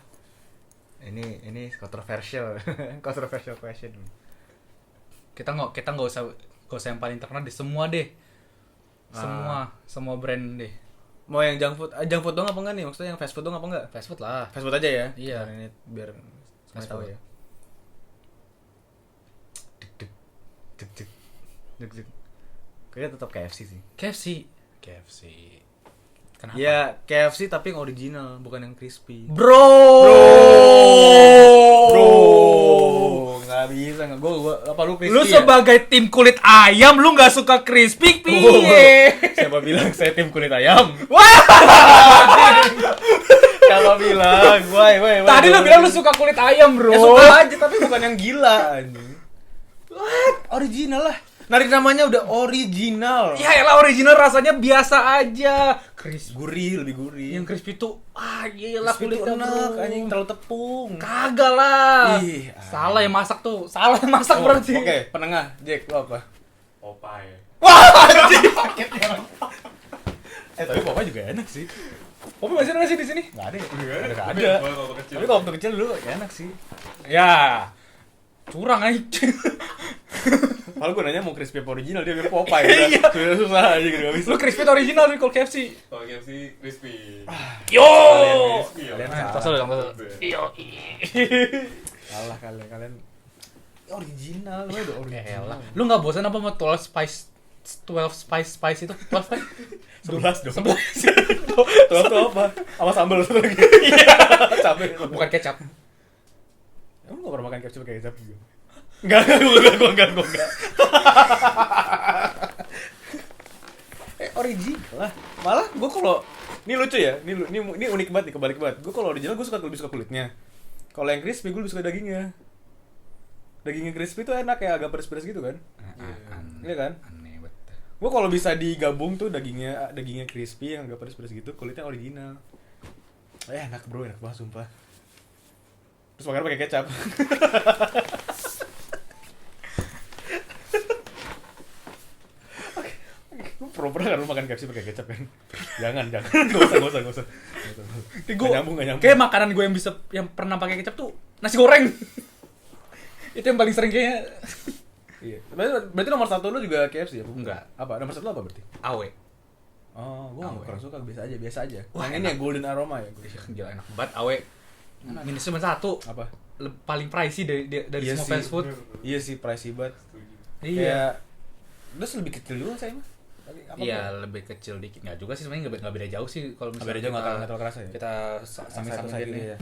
Ini controversial. Controversial question. Kita nggak usah yang paling terkenal deh, semua deh. Semua brand deh. Mau yang junk food dong apa enggak nih? Maksudnya yang fast food dong apa enggak? Fast food lah. Fast food aja ya? Iya. Biar semua Fast tahu food. ya. Deg. Kayaknya tetap KFC sih. KFC. Kenapa? Ya KFC tapi yang original, bukan yang crispy. Bro, Nggak bisa nggak. Gue apa lu crispy? Lu ya? sebagai tim kulit ayam, lu nggak suka crispy piye? Siapa bilang saya tim kulit ayam? Siapa bilang? Woi. Tadi lu bilang lu suka kulit ayam, bro. Ya suka aja tapi bukan yang gila anjing. What? Original lah. Dari namanya udah original. Ya elah, original rasanya biasa aja. Gurih, lebih gurih. Yang crispy tuh, gila crispy tuh kulitnya enak, bro. anjing terlalu tepung. Kagak lah. Ih, Salah yang masak tuh. Salah yang masak berarti. Oke, penengah. Jack, lo apa? Popeye. Tapi Popeye juga enak sih. Kopi masih ada nggak sih di sini? Nggak ada. Nggak ada. Kecil. Tapi kalau waktu kecil dulu enak sih. Ya. Curang aja. Kalau gue nanya mau crispy apa original, dia bilang Popeye. Sudah susah aja gitu habis. Lu crispy atau original nih kalau KFC? Kalau KFC crispy. Yo. Crispy ya. Kalian Tos dulu, tos dulu. Yo. Salah kalian. Original, lo udah original. Elah. Lu nggak bosan apa sama 12 spice itu? 12 spice? 11 dong. 11. Tuh apa? Sama sambal satu lagi. Cabai. Bukan kecap. Emang gak pernah makan KFC pakai kecap juga? Enggak. Original lah. Malah gue kalau ini lucu ya, ini unik banget nih, kebalik banget. Gue kalau original gue lebih suka kulitnya. Kalau yang crispy gue lebih suka dagingnya. Dagingnya crispy tuh enak kayak agak pedes-pedes gitu kan? Iya kan? Aneh banget. Gue kalau bisa digabung tuh dagingnya crispy yang agak pedes-pedes gitu, kulitnya original. Enak bro, enak banget sumpah. Terus makan pakai kecap. Pura-pura kan lu makan KFC pakai kecap kan? Jangan. Gak usah. Gak nyambung. Kayak makanan gue yang pernah pakai kecap tuh nasi goreng. Itu yang paling sering kayaknya. Iya. Berarti nomor 1 lu juga KFC ya? Enggak. Apa? Nomor 1 lu apa berarti? Awe. Oh, gua kurang suka, biasa aja. Wah, Yang ini ya golden aroma ya. Gila enak banget Awe. Minus cuma satu. Apa? Paling pricey dari Iya semua sih. fast food. Iya sih, pricey banget. Iya. Terus lebih kecil dulu saya mah. Iya, lebih kecil dikit. Nggak juga sih sebenarnya, nggak beda jauh sih kalau misalnya beda jauh, nggak terlalu kerasa ya? Kita sama-sama gitu gini. ya.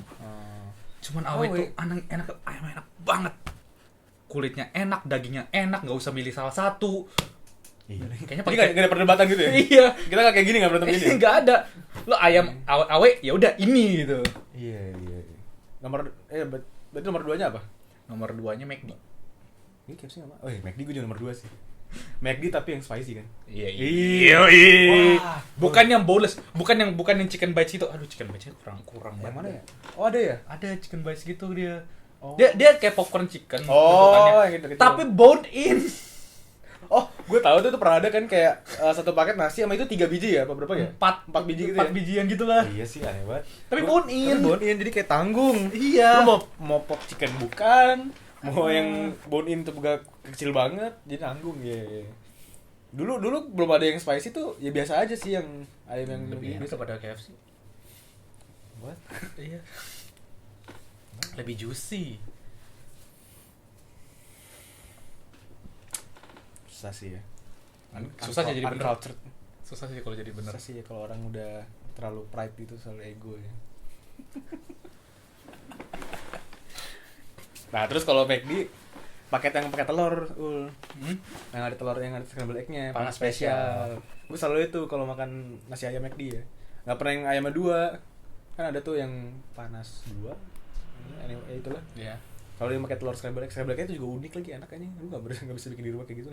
Cuman Awe tuh enak banget. Kulitnya enak, dagingnya enak, nggak usah milih salah satu. Iya. Kayaknya Ini nggak ada perdebatan gitu ya? Iya. Kita nggak kayak gini, nggak berantem gini. Enggak ada. Lo ayam awe ya udah ini gitu. Iya. Berarti nomor 2-nya apa? Nomor 2-nya McD. Ini KFC nggak apa? Oh iya, McD gue juga nomor 2 sih. McD tapi yang spicy kan? Iya. Wah. Bukan yang boneless, bukan yang chicken bites itu. Aduh, chicken bites kurang Yang mana banget. ya? Oh ada ya? Ada chicken bites gitu dia. Oh. Dia kayak popcorn chicken Oh, bentukannya. yang gitu-gitu. Tapi bone in. Oh, gue tahu tuh pernah ada kan kayak satu paket nasi sama itu 3 biji ya? Apa berapa ya? 4 biji gitu 4 ya? bijian gitu lah. Iya sih, aneh banget. Tapi bone in. Tapi bone in, jadi kayak tanggung. Iya. Lu mau pop chicken bukan? Mau yang bone in tuh juga kecil banget, jadi tanggung ya. Dulu belum ada yang spicy tuh, ya biasa aja sih yang ayam yang Lebih enak biasa. daripada KFC. What? Iya. Lebih juicy. Susah sih ya. Susah sih jadi bener. Uncultured. Susah sih kalau jadi bener. Susah sih ya kalau orang udah terlalu pride gitu, selalu ego ya. Nah, terus kalau McD paket yang pakai telur, yang ada telur, yang ada scramble egg-nya, Panas spesial. Gue selalu itu kalau makan nasi ayam McD ya. Nggak pernah yang ayamnya 2. Kan ada tuh yang panas 2. Anyway, itulah. Iya. Kalau dia pakai telur scramble egg itu juga unik lagi, enak kayaknya. Lu nggak bisa bikin di rumah kayak gitu.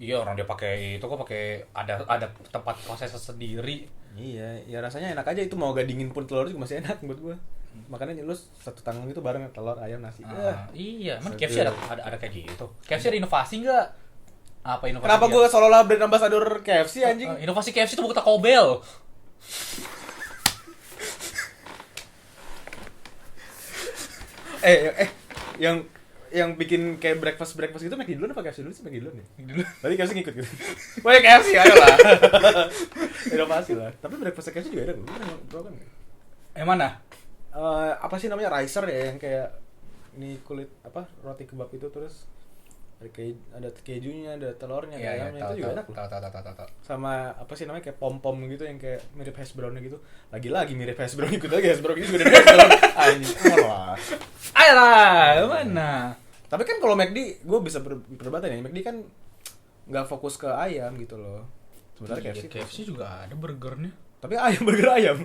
Iya, orang dia pakai itu kok pakai ada tempat proses sendiri. Iya, ya rasanya enak aja, itu mau gak dingin pun telur juga masih enak buat gua. Makanya lu satu tangan itu bareng telur, ayam, nasi. Iya, emang So KFC good. ada kayak gitu. KFC ada inovasi nggak? Apa inovasi? Kenapa gua seolah-olah brand ambassador KFC anjing? Inovasi KFC itu bukan Taco Bell. Yang bikin kayak breakfast gitu McD duluan apa KFC dulu sih? McD duluan ya? Dulu. Tadi KFC ngikut gitu. Wah, KFC ayo lah. Inovasi lah. Tapi breakfast KFC juga ada loh. Bro kan? Yang mana? Apa sih namanya, ricer ya, yang kayak ini kulit apa, roti kebab itu, terus ada kejunya, ada telurnya, ada ayamnya, itu juga enak loh. Tahu. Sama apa sih namanya, kayak pom-pom gitu yang kayak mirip hash brown gitu. Lagi lagi mirip hash brown, ikut lagi hash brown itu juga ada hash brown. Anjing, lah. Ayolah, mana? Tapi kan kalau McD, gue bisa perdebatan ya. McD kan nggak fokus ke ayam gitu loh. Sementara Iya, KFC. KFC juga ada burgernya. Tapi ayam, burger ayam.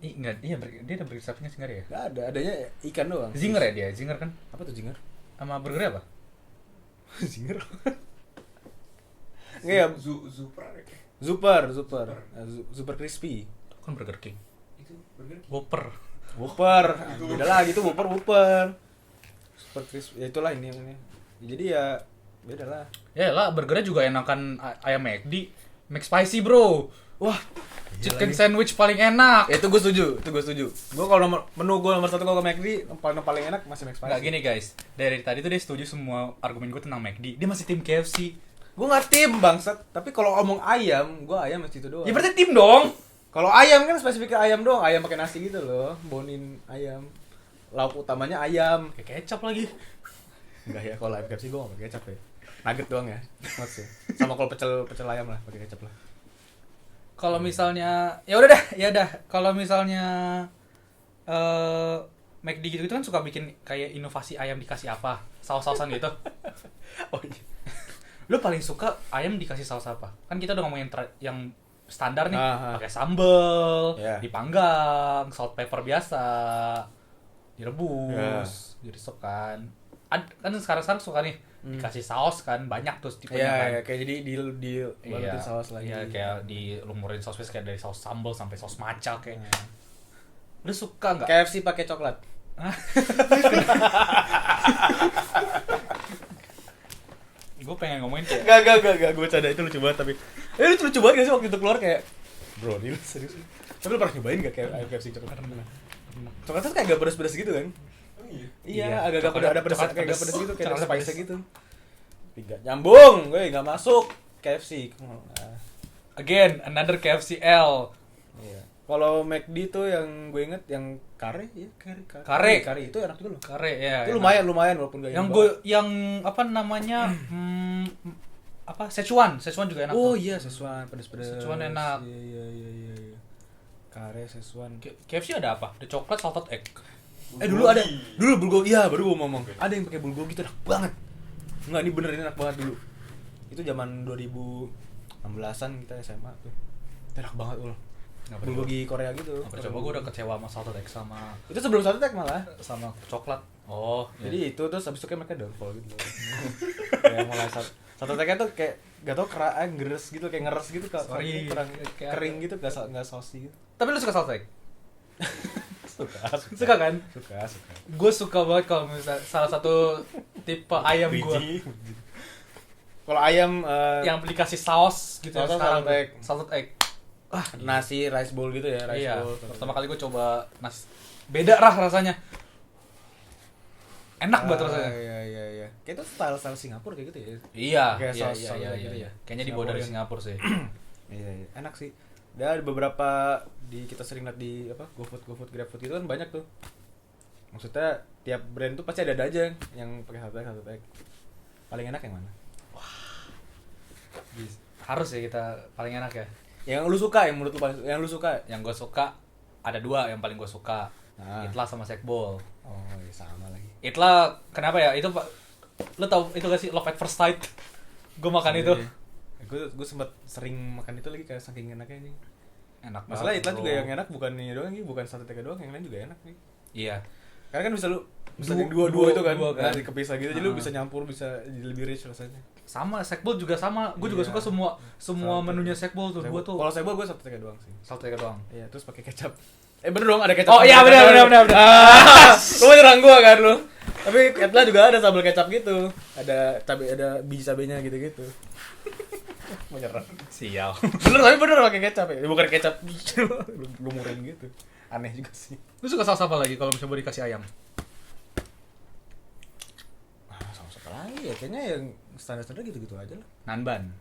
Enggak, iya dia ada burger sapinya Zinger ya? Nggak ada, adanya ikan doang. Zinger ya dia, Zinger kan? Apa tuh zinger? Sama burgernya apa? Zinger. Nggak ya, Super. Super crispy. Itu kan Burger King. Itu burger Whopper. Whopper. Beda lagi tuh Whopper. Super crispy. Ya itulah ini. Jadi ya beda lah. Ya lah, burgernya juga enakan ayam McD. McSpicy, bro. Wah, Chicken sandwich paling enak. itu gue setuju. Gue kalau menu gue nomor 1 kalau ke McD, paling enak masih McSpicy. Nggak gini guys, dari tadi tuh dia setuju semua argumen gue tentang McD. Dia masih tim KFC. Gue nggak tim bangsat, tapi kalau omong ayam, gue ayam mesti itu doang. Ya berarti tim dong. Kalau ayam kan spesifik ayam doang, ayam pakai nasi gitu loh, bonin ayam. Lauk utamanya ayam. Kayak kecap lagi. Enggak ya, kalau ayam KFC gue nggak pakai kecap ya. Nugget doang ya, maksudnya. Sama kalau pecel ayam lah, pakai kecap lah. Kalau misalnya, ya udah. Kalau misalnya McD gitu kan suka bikin kayak inovasi ayam dikasih apa? Saus-sausan gitu. Oh iya. Lu paling suka ayam dikasih saus apa? Kan kita udah ngomongin yang standar nih, Ah. pakai sambel, Yeah. dipanggang, salt pepper biasa, direbus, diresep kan. Kan sekarang suka nih dikasih saus kan, banyak tuh tipenya kan. Iya, kayak jadi di balutin saus lagi. Iya, kayak dilumurin saus kayak dari saus sambal sampai saus maca kayak. Lu suka nggak? KFC pakai coklat. Gue pengen ngomongin kayak Gak, gue bercanda, itu lucu banget tapi itu lucu banget gak sih waktu itu keluar kayak bro, ini lu serius. Tapi lu pernah nyobain gak kayak KFC coklat? Coklat tuh kayak agak pedes-pedes gitu kan? Oh iya. Iya, Iya, agak-agak coklat- ada pedes, coklat kayak agak pedes. pedes gitu, kayak ada Coklat spice pedes. gitu. Tapi gak nyambung, gue gak masuk KFC. again another KFCL. Iya. Kalau McD tuh yang gue inget yang kare, ya kare itu enak juga loh. Kare ya. Itu enak. lumayan walaupun gak Yang enak gue banget. yang apa namanya? Apa Szechuan juga enak. Oh tuh. iya, Szechuan pedes-pedes. Szechuan enak. Iya. Kare Szechuan. KFC ada apa? Ada coklat salted egg. Dulu ada. Dulu bulgogi. Iya, baru gue ngomong. Ada yang pakai bulgogi itu enak banget. Enggak, ini bener ini enak banget dulu. Itu zaman 2016-an kita SMA tuh. Enak banget loh. Nggak pernah Bulgogi Korea gitu. Nggak pernah coba, gue udah kecewa sama Salted Egg sama Itu sebelum satu tek malah. coklat. Oh, Jadi itu terus habis itu kayak mereka downfall gitu. Kayak mulai satu teknya tuh kayak gak tau keraan ngeres gitu, kayak ngeres gitu kak. Sorry. Kayak Kering gitu, gak saucy gitu. Tapi lu suka Salted Egg? Suka Suka kan? Suka. Gue suka banget kalau misalnya salah satu tipe ayam gue Biji. Kalau ayam yang dikasih saus gitu ya Saus sekarang. salted egg. Salted egg. nasi rice bowl gitu ya, rice Iya. bowl. Pertama kali gue coba beda rasanya. Enak banget rasanya. Iya. Kayak itu style Singapura kayak gitu ya. Iya, Kayak iya, saus iya, salted iya, gitu iya. ya. Kayaknya dibawa dari Singaporean. Singapura sih. Iya, enak sih. Dan ada beberapa kita sering lihat di GoFood, GrabFood gitu kan banyak tuh. Maksudnya tiap brand tuh pasti ada aja yang pakai satu egg. Paling enak yang mana? Harus ya kita paling enak ya. Yang lu suka, yang menurut lu paling yang lu suka? Yang gue suka ada dua yang paling gue suka. Nah. Itlah sama Sekbol. Oh, iya sama lagi. Itlah kenapa ya? Itu lo tau itu gak sih Love at First Sight? Gue makan itu. Gue sempat sering makan itu lagi kayak saking enaknya nih. Enak banget. Masalah Itlah bro. juga yang enak bukan ini doang nih, bukan satu tega doang, yang lain juga enak nih. Iya. Karena kan bisa yang Dua dua itu kan, kan. dari kepisah gitu, jadi lu Ah. bisa nyampur, bisa jadi lebih rich rasanya. Sama Sekbol juga sama. Gue juga Iya. suka semua Sama menunya Sekbol tuh. Gue tuh Kalau Sekbol gue satu tega doang sih. satu tiga doang. Iya, terus pakai kecap. Bener dong, ada kecap. Oh iya benar. Lu nyerang gua kan lu. Tapi Itlah juga ada sambal kecap gitu. Ada biji cabenya gitu-gitu. Menyerang. Sial. Bener pakai kecap ya. Bukan kecap lumurin gitu. Aneh juga sih. Lu suka saus apa lagi kalau misalnya dikasih ayam? Saus apa lagi ya? Kayaknya yang standar-standar gitu-gitu aja lah. Nanban.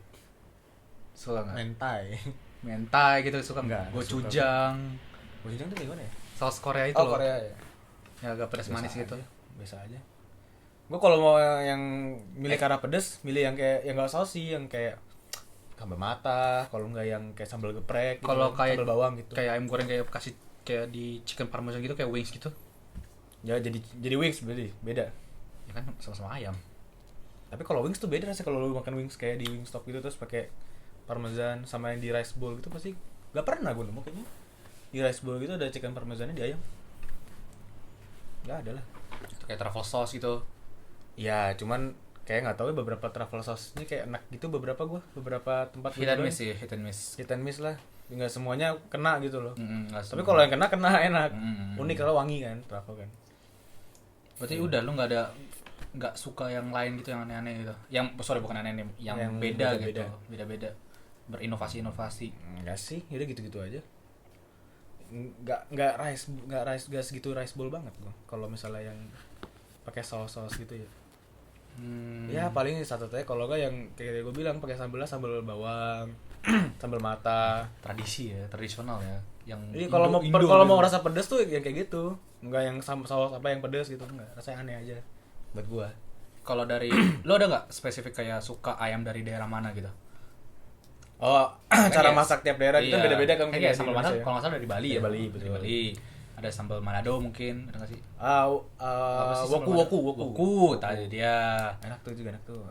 Suka nggak? Mentai. Mentai gitu suka Nggak nggak? suka. Gochujang. Gochujang tuh kayak gimana ya? Saus Korea itu Oh, loh. Korea ya. Ya agak pedas manis gitu. Biasa aja. Gua kalau mau yang milih karena pedes, milih yang kayak yang enggak saucy, yang kayak sambal mata, kalau enggak yang kayak sambal geprek gitu, Kalau kayak sambal bawang gitu. Kayak ayam goreng kayak kasih kayak di chicken parmesan gitu kayak wings gitu. Ya jadi wings berarti beda. Ya kan sama-sama ayam. Tapi kalau wings tuh beda sih, kalau lu makan wings kayak di Wingstop gitu terus pakai parmesan sama yang di rice bowl gitu pasti enggak pernah gue nemu kayaknya. Di rice bowl gitu ada chicken parmesannya di ayam. Enggak ada lah. Kayak truffle sauce gitu. Ya, cuman kayak nggak tahu ya beberapa travel sauce-nya kayak enak gitu beberapa tempat Hit and gitu miss sih, hit and miss. hit and miss lah, nggak semuanya kena gitu loh. Nggak Tapi semua. kalau yang kena enak, Mm. unik kalau wangi kan travel kan. Berarti udah lu nggak suka yang lain gitu yang aneh-aneh gitu. Bukan aneh-aneh, yang beda beda-beda. gitu. Beda-beda. Berinovasi-inovasi. Enggak sih, udah gitu-gitu aja. Nggak segitu rice bowl banget gua. Kalau misalnya yang pakai saus-saus gitu ya. Ya paling satu teh kalau enggak yang kayak gue bilang pakai sambal bawang, sambal mata. Tradisi ya, tradisional ya. Yang Jadi kalau mau Indo kalau gitu. mau rasa pedas tuh yang kayak gitu. Enggak yang saus apa yang pedas gitu, enggak. Rasanya aneh aja buat gua. Kalau dari lo ada nggak spesifik kayak suka ayam dari daerah mana gitu? Oh, cara Iya. masak tiap daerah itu Iya. beda-beda kan Iya, kayak di sambal Indonesia mana? ya. Kalau nggak salah dari Bali Dari ya. Bali, betul. Dari Bali. Ada sambal Manado mungkin, ada nggak sih? Apa sih sambal woku. Manado? Woku, tadi dia. Enak tuh juga enak tuh.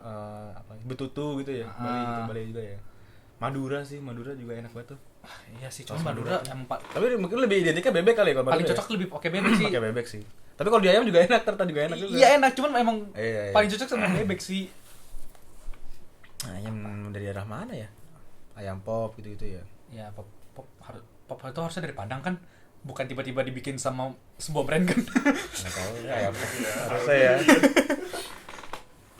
Apa? Betutu gitu ya. Ah. Bali juga ya. Madura juga enak banget tuh. Iya sih, Saus cuma Madura Madura. yang Tapi mungkin lebih identiknya bebek kali ya kalau paling Madura cocok lebih pakai bebek sih. pakai bebek sih. Tapi kalau di ayam juga enak, ternyata juga enak juga. Iya enak, cuman emang Iya. paling cocok sama bebek sih. Ayam dari daerah mana ya? Ayam pop gitu-gitu ya. Ya pop itu harusnya dari Padang kan, bukan tiba-tiba dibikin sama sebuah brand kan. Nggak tahu ya ayam pop. Harusnya ya.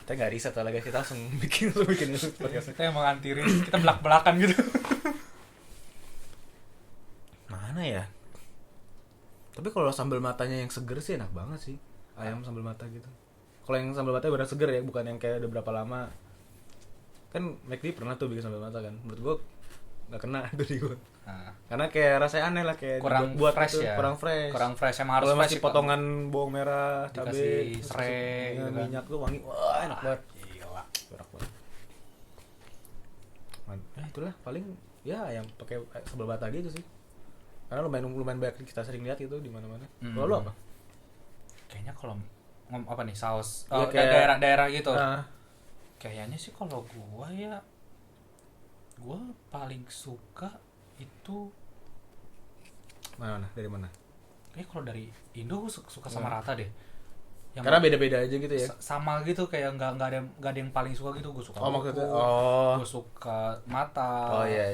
Kita nggak riset lah guys, kita langsung bikin podcast. Kita emang anti risk, kita belak-belakan gitu. Mana ya? Tapi kalau sambal matanya yang seger sih enak banget sih. Ayam sambal mata gitu. Kalau yang sambal matanya benar seger ya, bukan yang kayak udah berapa lama. Kan McD pernah tuh bikin sambal mata kan. Menurut gua nggak kena tuh di gua. Nah, Karena kayak rasanya aneh lah, kayak kurang buat fresh gitu, ya. kurang fresh. Kurang fresh, emang harus Kalau fresh masih sih, Pak. potongan bawang merah, Dikasih cabai, terus serai, kasih gitu kan. minyak tuh wangi. Wah, enak banget. Gila. Enak banget. Itulah paling ya yang pakai sambal bata gitu sih. Karena lumayan banyak kita sering lihat itu di mana-mana. Kalau lu apa? Kayaknya kalau apa nih saus Iya, kayak daerah-daerah gitu. Nah, Kayaknya sih kalau gua paling suka itu Mana? Dari mana? kayak kalau dari Indo gua suka sama rata deh. Yang Karena beda-beda aja gitu ya. sama gitu kayak nggak ada yang paling suka gitu. Gue suka Maksudnya gue suka mata. Oh iya.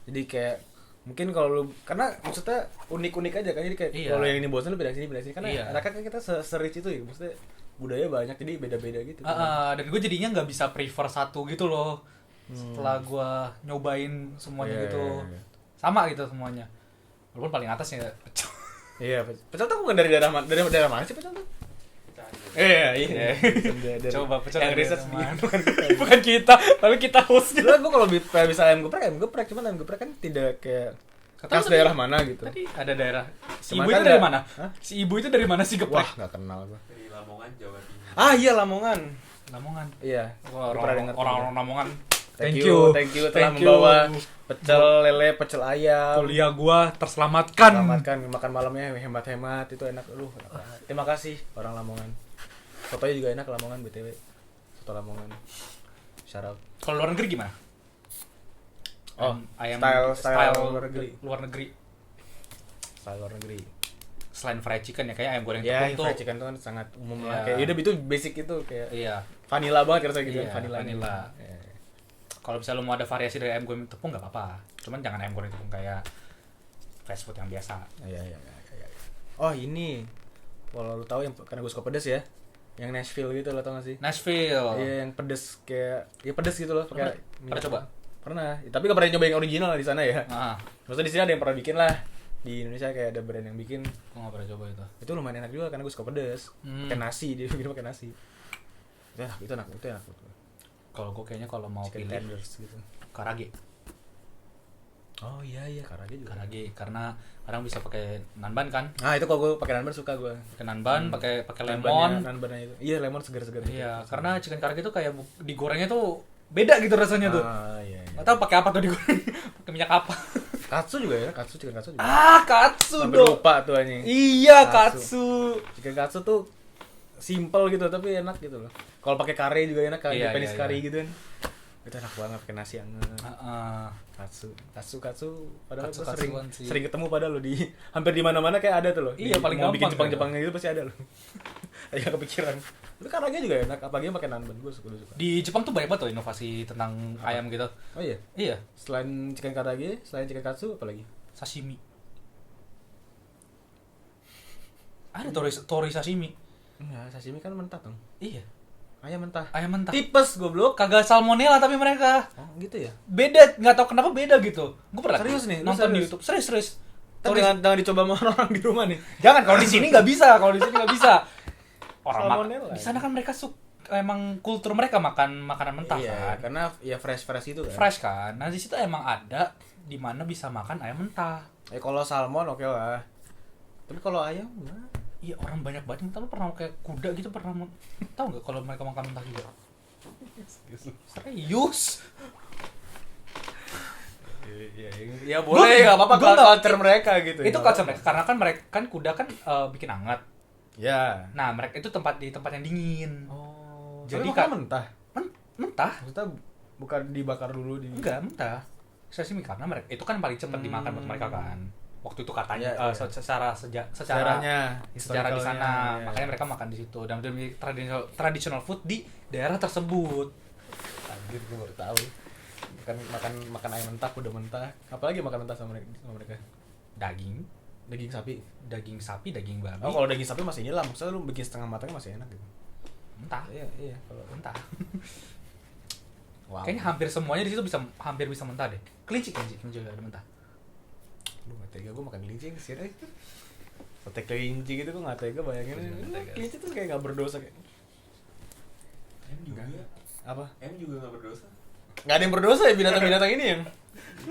Jadi kayak mungkin kalau lu karena maksudnya unik-unik aja kan, jadi kayak Iya. kalau yang ini bosan lu pindah sini karena Iya. kan kita se-rich itu ya, maksudnya budaya banyak jadi beda-beda gitu. Dan gue jadinya nggak bisa prefer satu gitu loh. Setelah gue nyobain semuanya Iya, gitu, iya. sama gitu semuanya. Walaupun paling atas ya pecel. Iya, pecel tuh bukan dari daerah mana sih pecel tuh? Iya. Coba pecel yang dari riset daerah sendiri. mana? Bukan kita, tapi kita hostnya. Sebenernya gue kalau bisa ayam geprek, cuman ayam geprek kan tidak kayak khas tadi- daerah mana gitu. Tadi ada daerah. Si Cuma ibu kan itu dari ada- mana? Hah? Si ibu itu dari mana sih Wah, geprek? nggak kenal gue. Dari Lamongan, Jawa Timur. Ah iya, Lamongan. Lamongan. Iya. Wah, Gua pernah denger. orang Lamongan. Thank you telah membawa pecel lele, pecel ayam. Kuliah gua terselamatkan. Selamatkan makan malamnya hemat-hemat, itu enak. Terima kasih orang Lamongan. Fotonya juga enak Lamongan BTW. Foto Lamongan. Shout out. Kalau luar negeri gimana? Oh, ayam style luar negeri. Luar negeri. Style luar negeri. Selain fried chicken ya kayak ayam goreng Ya, tepung tuh. fried chicken itu kan sangat umum lah. Iya. Kayak udah itu basic itu kayak Iya. vanilla banget rasanya gitu Iya, kan, vanilla. Iya. Kalau misalnya lu mau ada variasi dari ayam goreng tepung nggak apa-apa. Cuman jangan ayam goreng tepung kayak fast food yang biasa. Iya. Oh, ini. Kalau lu tahu yang karena gue suka pedas ya. Yang Nashville gitu lo tau gak sih? Nashville. Iya, yang pedas kayak ya pedas gitu loh, pakai Pernah coba? Pernah. Ya, tapi gak pernah nyoba yang original di sana ya. Ah, Maksudnya di sini ada yang pernah bikin lah. Di Indonesia kayak ada brand yang bikin. gua nggak pernah coba itu. Itu lumayan enak juga karena gue suka pedas. Pakai nasi, dia bikin pakai nasi. Itu enak. Kalau gua kayaknya kalau mau Chicken pilih tenders gitu. karage. Oh iya, karage juga. Karage karena kadang bisa pakai nanban kan? Ah, itu kalau gue pakai nanban suka gue. Pakai nanban, pakai lemon. Nanbannya itu. Iya, lemon segar-segar. Iya, karena chicken karage itu kayak digorengnya tuh beda gitu rasanya tuh. Ah, iya. Nggak tahu pakai apa tuh digoreng. Pakai minyak apa? Katsu juga ya, chicken katsu juga. Katsu Sampai dong. lupa tuh anjing. Iya, Katsu. katsu. Chicken katsu tuh simple gitu tapi enak gitu loh. Kalau pakai kare juga enak kan, Iya, Japanese iya, curry iya. gitu kan. Itu enak banget pakai nasi anget. Katsu padahal Katsu, gua katsuan sih. sering ketemu padahal lo di hampir di mana-mana kayak ada tuh loh. Iya, paling mau bikin gampang Jepang gitu pasti ada loh. Ayo kepikiran. Itu karangnya juga enak, apalagi pakai nanban gue suka. Di Jepang tuh banyak banget tuh inovasi tentang ayam gitu. Oh iya. Iya, Selain chicken karage, selain chicken katsu apa lagi? sashimi. Ada tori sashimi. Enggak, sashimi kan mentah dong. Iya, Ayam mentah. ayam mentah. Tipes goblok. Kagak salmonella tapi mereka Oh, gitu ya. beda, nggak tahu kenapa beda gitu. Gue pernah Serius nih, lu nonton di serius? YouTube. Serius. Tapi jangan dicoba sama orang di rumah nih. Jangan, kalau di sini nggak bisa. Kalau di sini nggak bisa. Orang Salmonella, di sana kan mereka emang kultur mereka makan makanan mentah Iya, kan. karena ya fresh itu kan. Fresh kan. Nah, di situ emang ada di mana bisa makan ayam mentah. Kalau salmon oke lah. Tapi kalau ayam gimana? Iya, orang banyak banget. Entah lu pernah kayak kuda gitu pernah tahu nggak kalau mereka makan mentah juga? Serius? Ya boleh, enggak apa-apa Gua kalau nggak- culture mereka gitu. Itu culture mereka karena kan mereka kan kuda kan bikin hangat. Ya. Nah, mereka itu di tempat yang dingin. Oh. Jadi Jadi Kak- mentah. Mentah? Maksudnya bukan dibakar dulu di. Enggak, mentah. Sashimi karena mereka itu kan paling cepat dimakan buat mereka kan. Waktu itu katanya Iya, iya. secara Sejarahnya, sejarah di sana, historicalnya, makanya iya. mereka makan di situ dan menjadi traditional food di daerah tersebut. Anjir, gue baru tahu. Makan ayam mentah, kuda mentah. Apalagi makan mentah sama mereka. Daging sapi, daging babi. Oh, kalau daging sapi masih nyelam. Maksudnya lu bikin setengah matangnya masih enak gitu. mentah. Iya, kalau Mentah. wow. Kayaknya hampir semuanya di situ hampir bisa mentah deh. Kelinci juga ada mentah. Lu gak tega gue makan kelinci yang sih. Sate kelinci gitu gue gak tega bayangin. Nggak tega. Kelinci tuh kayak gak berdosa kayak. M juga. Apa? M juga nggak berdosa. Gak ada yang berdosa ya binatang-binatang ini yang.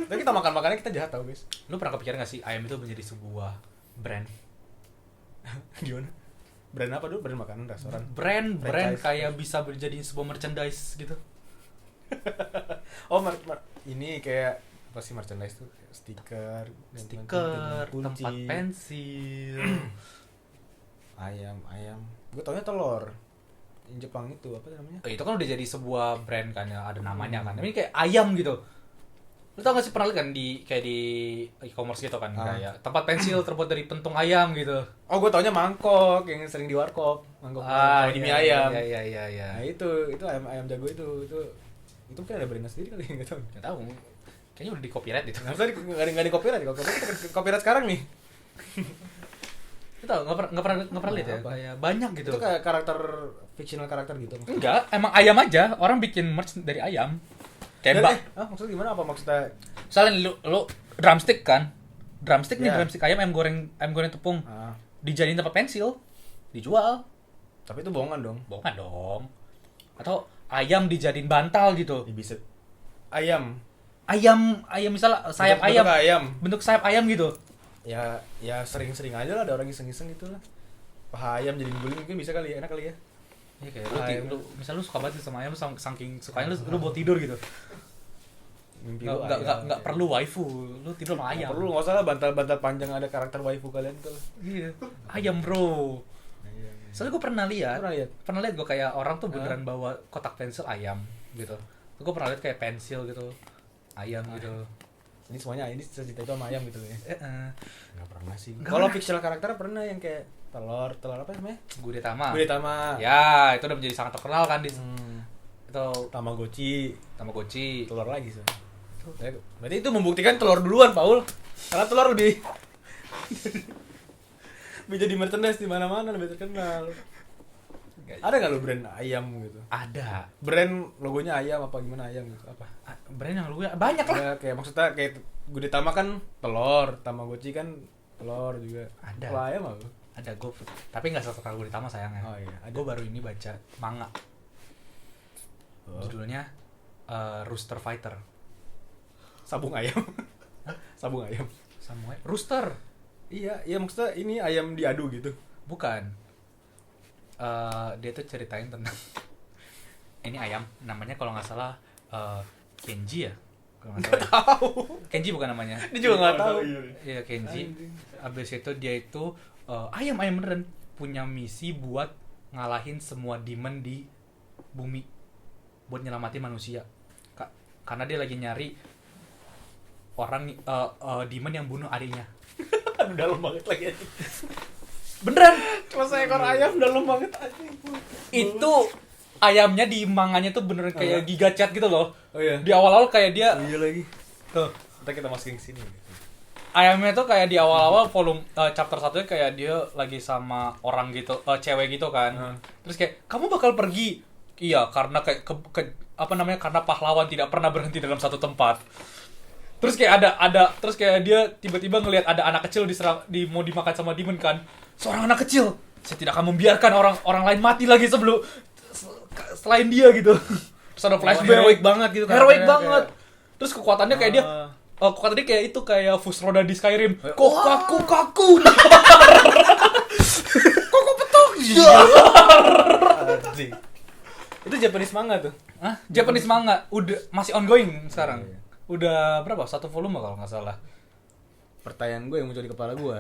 Tapi kita makan-makannya kita jahat tau guys. Lu pernah kepikiran gak sih ayam itu menjadi sebuah brand? Gimana? Brand apa dulu? Brand makanan restoran. Brand Franchise. kayak bisa menjadi sebuah merchandise gitu. Oh, ini kayak apa sih merchandise tuh? Kayak stiker, Stiker, kunci, tempat pensil. ayam. Gue taunya telur. Jepang itu apa namanya? Itu kan udah jadi sebuah brand kan ya, ada namanya kan. Tapi kayak ayam gitu. Lu tau gak sih pernah liat kan di kayak di e-commerce gitu kan kayak tempat pensil terbuat dari pentung ayam gitu. Oh, gue taunya mangkok yang sering di warkop, mangkok di mie ayam. Iya. Nah, itu ayam jago itu mungkin ada brandnya sendiri kali, enggak tahu. Enggak tahu. Kayaknya udah di copyright itu. Nggak usah nggak di copyright, kalau copyright sekarang nih. Lu tau enggak pernah lihat ya? Apa? Kayak banyak gitu. Itu kayak karakter fictional karakter gitu maksudnya. Enggak, emang ayam aja. Orang bikin merch dari ayam. Kayak Dan, mbak. maksudnya gimana? Apa maksudnya? Misalnya lu drumstick kan? Drumstick nih, Ya. drumstick ayam goreng tepung. Ah, Dijadiin tempat pensil, dijual. tapi itu bohongan dong. Bohongan dong. Atau ayam dijadiin bantal gitu. Ya, bisa ayam. Ayam misalnya sayap Bentuk ayam. Bentuk sayap ayam gitu. Ya sering-sering aja lah, ada orang iseng-iseng gitu lah. Paha ayam jadi guling mungkin bisa kali ya, enak kali ya. Iya kayak Ayam. lu misal lu suka banget sama ayam, saking sukanya lu buat tidur gitu. Mimpi lu ayam. Enggak perlu waifu, lu tidur sama ayam. Nggak perlu, nggak usah lah bantal-bantal panjang ada karakter waifu kalian tuh. Iya. Ayam, Bro. Soalnya gue pernah lihat gue kayak orang tuh beneran bawa kotak pensil ayam gitu. Gue pernah lihat kayak pensil gitu, ayam gitu. Ini semuanya ini cerita itu sama ayam gitu ya. Nggak pernah sih. Nggak Kalau pernah. fictional karakter pernah yang kayak telur apa namanya? Gudetama. Gudetama. Ya, itu udah menjadi sangat terkenal kan di itu Tamagotchi, Tamagotchi. telur lagi sih. Berarti itu membuktikan telur duluan, Paul. Karena telur lebih menjadi merchandise di mana-mana, lebih terkenal. Ada nggak lo brand ayam gitu? Ada. Brand logonya ayam apa gimana ayam gitu? Apa? Brand yang lu banyak lah. Ya, kayak maksudnya kayak Gudetama kan telur, Tamagotchi kan telur juga. Ada. Kalau ayam apa? Ada gue, tapi nggak seterkenal Gudetama sayangnya. Oh iya, ada. Gue baru ini baca manga. Oh. Judulnya Rooster Fighter. Sabung ayam. Sabung ayam. Samurai Rooster. Iya maksudnya ini ayam diadu gitu. Bukan. Dia tuh ceritain tentang ini ayam, namanya kalau nggak salah Kenji ya, kalau nggak salah. Tahu. Kenji bukan namanya. Dia juga nggak tahu. Iya Kenji. Abis itu dia itu ayam beneran punya misi buat ngalahin semua demon di bumi, buat nyelamatin manusia. Karena dia lagi nyari orang demon yang bunuh adiknya. Aduh, dalam banget lagi aja. Beneran. Cuma seekor ayam dalam banget aja. Itu ayamnya di manganya tuh beneran kayak Giga Chat gitu loh. Oh iya. Di awal-awal kayak dia Iya lagi. tuh Ntar kita masukin ke sini. ayamnya tuh kayak di awal-awal volume chapter 1-nya kayak dia lagi sama orang gitu, cewek gitu kan. Terus kayak kamu bakal pergi. Iya, karena kayak karena pahlawan tidak pernah berhenti dalam satu tempat. Terus kayak ada terus kayak dia tiba-tiba ngelihat ada anak kecil mau dimakan sama demon kan. Seorang anak kecil, saya tidak akan membiarkan orang lain mati lagi selain dia gitu. Terus ada flashback. Heroic banget gitu kan. Heroic banget. Terus kekuatannya kayak dia kekuatannya kayak itu kayak Fusroda di Skyrim. Kokaku. Koko petok. Anjing. Itu Japanese manga tuh. Hah? Japanese manga udah masih ongoing sekarang. Iya. Udah berapa? 1 volume kalau nggak salah. Pertanyaan gue yang muncul di kepala gue.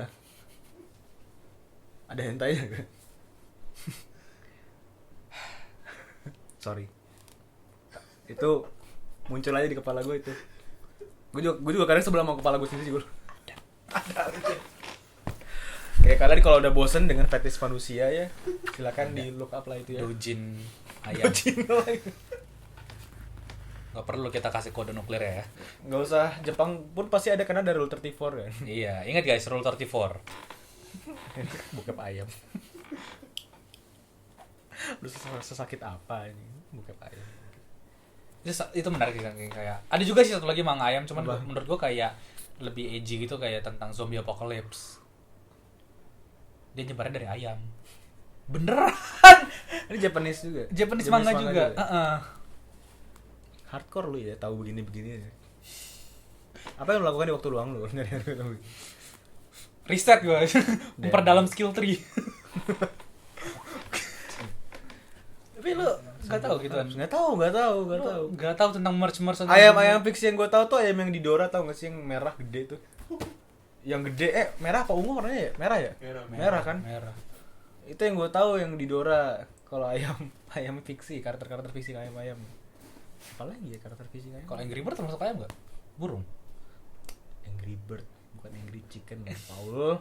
Ada hentainya gak? Sorry. Itu muncul aja di kepala gue itu. Gue juga kadang sebelah mau kepala gue sendiri gue. Ada. Kayak kalian kalau udah bosen dengan fetish manusia ya, silakan di look up lah itu ya. Dojin ayam. Nggak perlu kita kasih kode nuklir ya. Nggak usah, Jepang pun pasti ada karena ada Rule 34 kan. Iya, ingat guys, Rule 34. Bokep ayam. Lu sesakit apa ini? Bokep ayam. Itu menarik sih kayak. Ada juga sih satu lagi manga ayam, cuman Apa? menurut gua kayak lebih edgy gitu kayak tentang zombie apocalypse. Dia nyebarnya dari ayam. Beneran. Ini Japanese juga. Japanese manga juga. Hardcore lu ya, tahu begini-begini aja. Apa yang lu lakukan di waktu luang lu? Riset gua. Memperdalam skill tree. Tapi lu nggak tahu gitu kan? Nggak tahu. Nggak tahu tentang merch-merch tentang Ayam fix yang gue tahu tuh ayam yang di Dora, tau nggak sih yang merah gede tuh? Yang gede merah apa ungu warnanya ya? Merah ya? Merah. Merah kan? Merah. Itu yang gue tahu yang di Dora. Kalau ayam fiksi, karakter fiksi ayam. Apalagi ya karakter fiksi ayam? Kalau Angry Bird termasuk ayam nggak? Burung. Angry Bird, bukan Angry Chicken, Paul.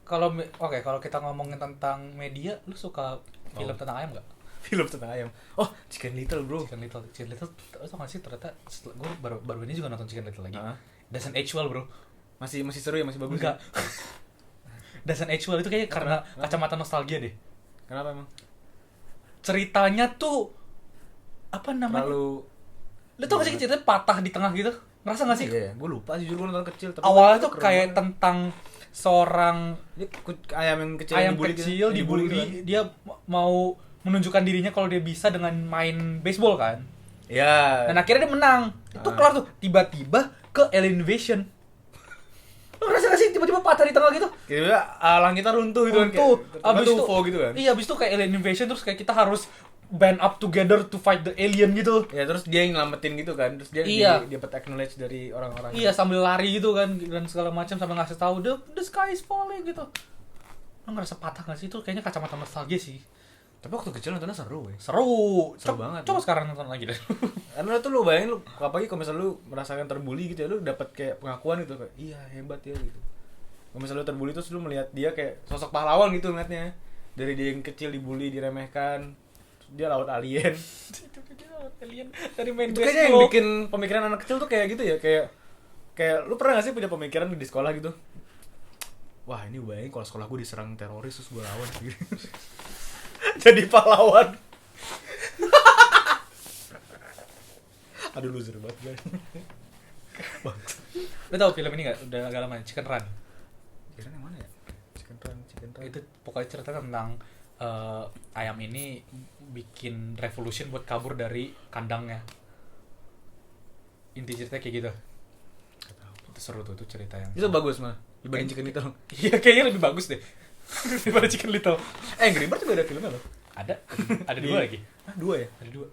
Kalau kita ngomongin tentang media, lu suka film tentang ayam nggak? Film tentang ayam. Oh, Chicken Little, bro. Chicken Little, lu tau gak sih ternyata gue baru ini juga nonton Chicken Little lagi. Heeh. Doesn't age well, bro. Masih seru ya, masih bagus. Enggak. Ya? Doesn't age well itu kayaknya karena kacamata nostalgia deh. Kenapa emang? Ceritanya tuh apa namanya? Terlalu Lu tau gak sih ceritanya patah di tengah gitu? Ngerasa gak sih? Iya, gue lupa sih, jujur gue nonton kecil. Tapi Awalnya tuh keren kayak banget. tentang seorang Ini ayam yang kecil ayam dibully kecil gitu. dibully, kan? dia mau menunjukkan dirinya kalau dia bisa dengan main baseball kan. Iya. Dan akhirnya dia menang. Itu kelar tuh, tiba-tiba ke alien invasion. Lo ngerasa gak sih tiba-tiba patah di tengah gitu? Kira-kira langitnya runtuh gitu kan. Tuh, Abis itu UFO gitu kan. Iya, abis itu kayak alien invasion terus kayak kita harus band up together to fight the alien gitu. Ya terus dia yang nyelamatin gitu kan. Terus dia Iya. dia dapat acknowledge dari orang-orang. Iya, sambil lari gitu kan dan segala macam sambil ngasih tahu the sky is falling gitu. Lo ngerasa patah gak sih? Itu kayaknya kacamata nostalgia sih. Tapi waktu kecil nontonnya seru ya. Seru Banget. Coba sekarang nonton lagi deh. Karena tuh lu bayangin lu apalagi kalau misalnya lu merasakan terbully gitu ya, lu dapat kayak pengakuan gitu kayak iya hebat ya gitu. Kalau misalnya lu terbully terus lu melihat dia kayak sosok pahlawan gitu ngeliatnya. Dari dia yang kecil dibully, diremehkan, terus dia lawan alien. Alien dari main Itu kayaknya yang bikin pemikiran anak kecil tuh kayak gitu ya, kayak lu pernah gak sih punya pemikiran di sekolah gitu? Wah, ini bayangin kalau sekolah gue diserang teroris terus gue lawan gitu. Jadi pahlawan. Aduh loser banget guys. Lo tau film ini gak? Udah agak lama, Chicken Run. Kira yang mana ya? Chicken Run. Itu pokoknya cerita tentang ayam ini bikin revolution buat kabur dari kandangnya. Inti ceritanya kayak gitu. Itu seru tuh, itu cerita yang Itu bagus mah. Dibanding Chicken Little. Iya, kayaknya lebih bagus deh daripada Chicken Little. Angry Birds juga ada filmnya loh. Ada dua lagi. Ah, 2 ya? Ada dua.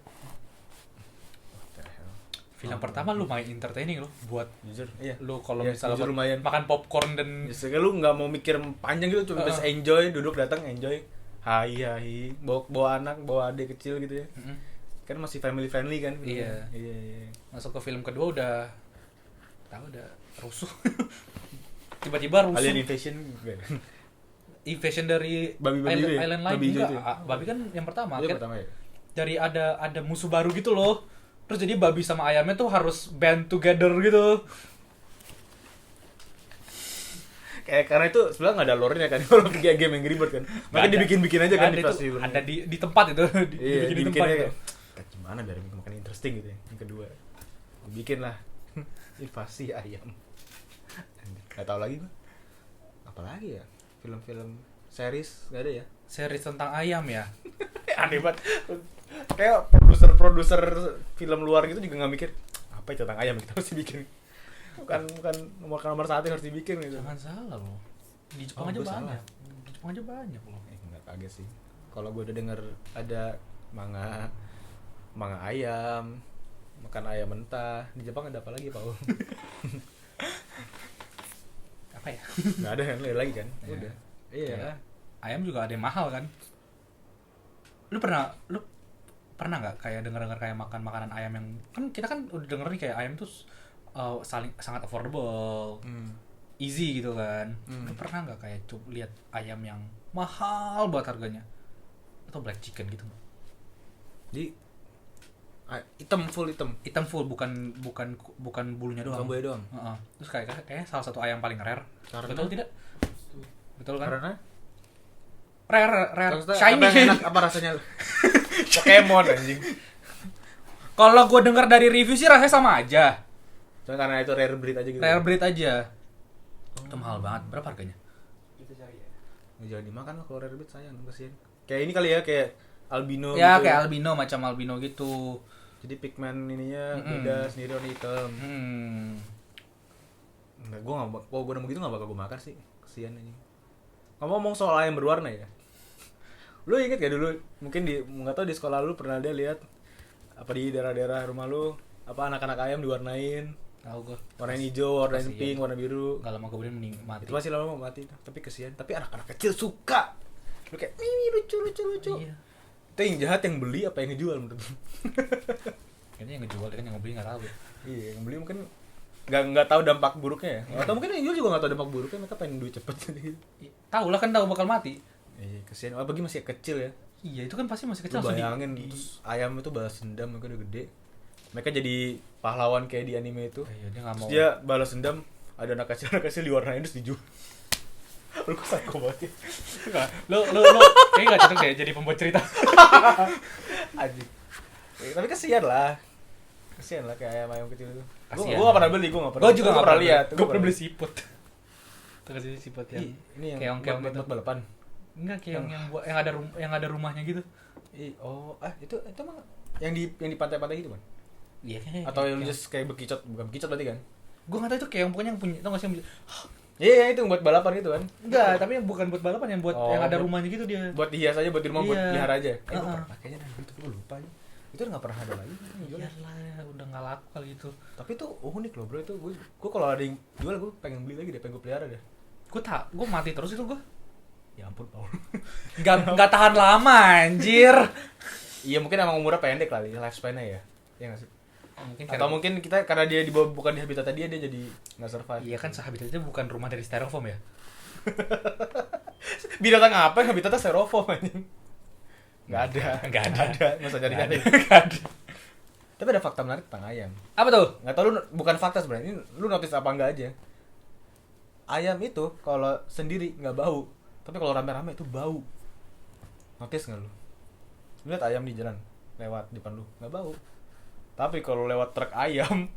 Film pertama lumayan entertaining loh buat Jujur. Iya. lu kalau Iya, misalnya jujur buat lumayan. makan popcorn dan Biasanya lu nggak mau mikir panjang gitu, cuma bisa enjoy, duduk datang enjoy. Hai, bawa anak, bawa adik kecil gitu ya. Mm-mm. Kan masih family friendly kan. Iya. Iya. masuk ke film kedua udah rusuh. Tiba-tiba rusuh. Alien Invasion. Invasion dari Babi-babi island, itu ya? island lain Babi hijau enggak. itu ya? Babi kan yang pertama Itu kan pertama ya. dari ada musuh baru gitu loh. Terus jadi babi sama ayamnya tuh harus band together gitu. Kayak karena itu sebenarnya nggak ada lore-nya kan kalau kayak game Angry Bird kan. Makanya dibikin-bikin aja kan di itu, film. ada di tempat itu. Iya, dibikin di dibikin tempat aja itu. kayak gimana biar makan interesting gitu ya. Yang kedua. Bikin lah. Invasi ayam. Nggak tahu lagi gua. Apalagi ya? Film-film series nggak ada ya? Series tentang ayam ya. Aneh banget. Kayak produser film luar gitu juga nggak mikir apa itu tentang ayam kita harus dibikin. Bukan nomor satu yang harus dibikin gitu. Jangan salah loh. Di Jepang aja gua salah. banyak. Di Jepang aja banyak loh. Nggak kaget sih. Kalau gue udah denger ada manga ayam, makan ayam mentah. Di Jepang ada apa lagi, Pak? Apa ya? Nggak ada kan lagi kan? Iya. Udah. Iya. Ya, ayam juga ada yang mahal kan. Lu pernah nggak kayak denger kayak makan makanan ayam yang kan kita kan udah denger nih kayak ayam tuh sangat affordable, easy gitu kan. Lu pernah nggak kayak lihat ayam yang mahal banget harganya? Atau black chicken gitu? Di hitam full. Hitam full, bukan bulunya doang. Bukan bulunya doang. Heeh. Terus kayaknya salah satu ayam paling rare. Karena? Betul tidak? Betul kan? Karena Rare, maksudnya shiny. apa yang enak, apa rasanya? Pokemon anjing. Kalau gue dengar dari review sih rasanya sama aja. Cuma karena itu rare breed aja gitu. Rare breed aja. Itu mahal banget. Berapa harganya? Kita cari ya. Nggak jangan dimakan lah kalau rare breed, sayang, kasihan. Kayak ini kali ya, kayak albino Ya gitu. kayak albino, macam albino gitu. Jadi pigment ininya beda sendiri warna hitam. Nah, gue nemu gitu gak bakal gue makan sih. Kesian aja. Ngomong soal ayam berwarna ya. Lu inget gak dulu, mungkin nggak tahu di sekolah lu pernah ada lihat apa di daerah-daerah rumah lu apa anak-anak ayam diwarnain, Tahu gue. warnain hijau, warnain Kasian. pink, warna biru. Gak lama kemudian mati. Itu masih lama mati, tapi kesian. Tapi anak-anak kecil suka. Lu kayak ini lucu. Iya. Itu yang jahat yang beli apa yang ngejual menurut lu? Kayaknya yang ngejual kan yang ngebeli nggak tahu. Iya, yang beli mungkin nggak tahu dampak buruknya ya. Atau mungkin yang jual juga nggak tahu dampak buruknya, mereka pengen duit cepet gitu. Tahu lah kan tahu bakal mati. Iya, kesian. Apalagi masih kecil ya. Iya itu kan pasti masih kecil. Lu bayangin terus ayam itu balas dendam, mereka udah gede. Mereka jadi pahlawan kayak di anime itu. Iya dia nggak Terus mau. dia balas dendam, ada anak kecil diwarnain terus dijual. Lu kok psycho banget ya? Lo kayaknya nggak cocok deh jadi pembuat cerita. Anjing. Tapi kesian lah kayak ayam kecil itu. Kasian. Gue gak pernah beli, gue Juga nggak pernah lihat. Gue pernah beli siput. Terus siput yang Ini yang keong-keong buat gitu. balapan. Enggak keong yang ada rumahnya gitu. Itu emang yang di pantai-pantai gitu kan? Iya kayaknya. Atau yang just kayak bekicot, bukan bekicot berarti kan? Gue nggak tahu itu keong pokoknya yang punya. Tau nggak sih yang Iya, itu yang buat balapan gitu kan? enggak, tapi yang bukan buat balapan, yang buat yang ada buat- rumahnya gitu dia. Buat dihias aja, buat di rumah, buat Iya. pelihara aja. Gue Heeh. pernah kayaknya dari dulu tapi gue lupa aja. Itu nggak pernah ada lagi yang jual. Iyalah, udah nggak laku kali itu. Tapi itu unik loh bro, itu gue kalau ada yang jual gue pengen beli lagi deh, pengen gue pelihara deh. Gue mati terus itu gue. Ya ampun Paul. Nggak tahan lama anjir. Iya mungkin emang umurnya pendek kali, lifespan-nya ya. Iya nggak sih? Mungkin Atau mungkin kita karena dia dibawa bukan di habitat dia jadi nggak survive. iya kan habitatnya bukan rumah dari styrofoam ya. Binatang apa yang habitatnya styrofoam anjing? Nggak ada. Nggak ada. Nggak usah cari cari. Nggak ada. Tapi ada fakta menarik tentang ayam. Apa tuh? Nggak tahu lu, bukan fakta sebenarnya. Ini lu notice apa enggak aja. Ayam itu kalau sendiri nggak bau, tapi kalau rame-rame itu bau. Notice nggak lu? Lu lihat ayam di jalan lewat depan lu nggak bau. Tapi kalau lewat truk ayam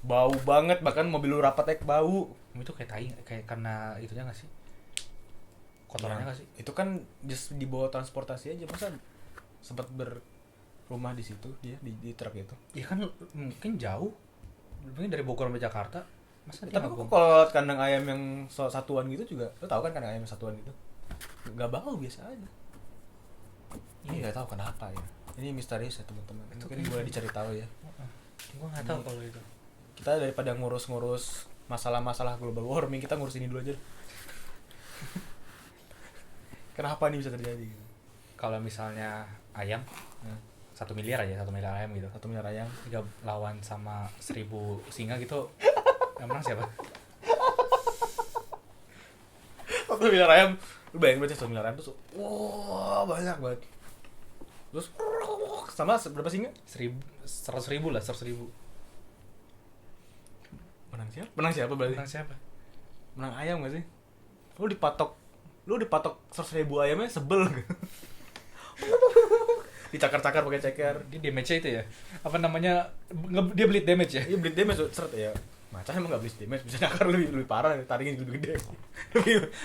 bau banget, bahkan mobil lu rapat bau. Itu kayak tai, kayak karena itunya nggak sih? Kotorannya nggak sih? Itu kan just dibawa transportasi aja, masa sempat berumah di situ dia di truk itu. Ya kan mungkin jauh. Mungkin dari Bogor sampai Jakarta. Masa dia Tapi nggak kok buang? kalau lewat kandang ayam yang satuan gitu juga, lo tau kan kandang ayam satuan gitu, nggak bau biasa aja. Ini nggak tahu kenapa ya. Ini misterius ya teman-teman. Itu Mungkin kayak- boleh dicari tahu ya. Gue nggak tahu kalau itu. Kita daripada ngurus masalah-masalah global warming, kita ngurus ini dulu aja. Kenapa ini bisa terjadi? Gitu? Kalau misalnya ayam, 1 miliar aja, 1 miliar ayam gitu. 1 miliar ayam. 3 lawan sama 1000 singa gitu. Yang menang siapa? 1 miliar ayam. Lu bayangin berarti 1 miliar ayam tuh, wah banyak banget. Terus sama berapa singa? 100.000 lah, 100.000. Menang siapa berarti? Menang siapa? Menang ayam gak sih? Lu dipatok 100.000 ayamnya sebel gak? Dicakar-cakar pakai ceker. Dia damage-nya itu ya. Apa namanya? Dia bleed damage ya. Iya bleed damage seret ya. Macan emang gak bleed damage, bisa nyakar lebih parah, taringnya lebih gede.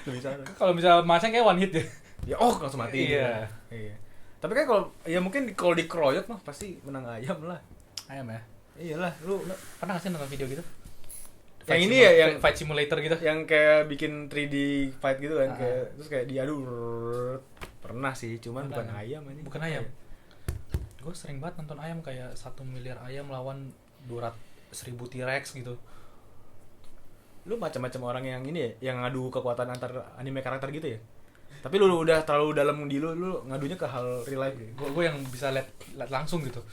lebih sana. Kalau misalnya macam kayak one hit ya. Ya langsung mati. Iya. Iya. Tapi kan kalau ya mungkin kalau dikeroyok mah pasti menang ayam lah. Ayam ya. Iyalah, lu Pernah nggak sih nonton video gitu? Yang ini ya, yang fight simulator gitu. yang kayak bikin 3D fight gitu kan, Ah. kayak terus kayak diadu. Pernah sih, cuman bukan Pernah. ayam aja. Bukan ayam. Gue sering banget nonton ayam kayak 1 miliar ayam lawan 200.000 T-Rex gitu. Lu macam-macam orang yang ini ya, yang ngadu kekuatan antar anime karakter gitu ya. Tapi lu udah terlalu dalam di lu ngadunya ke hal real life gitu. Gue yang bisa lihat langsung gitu.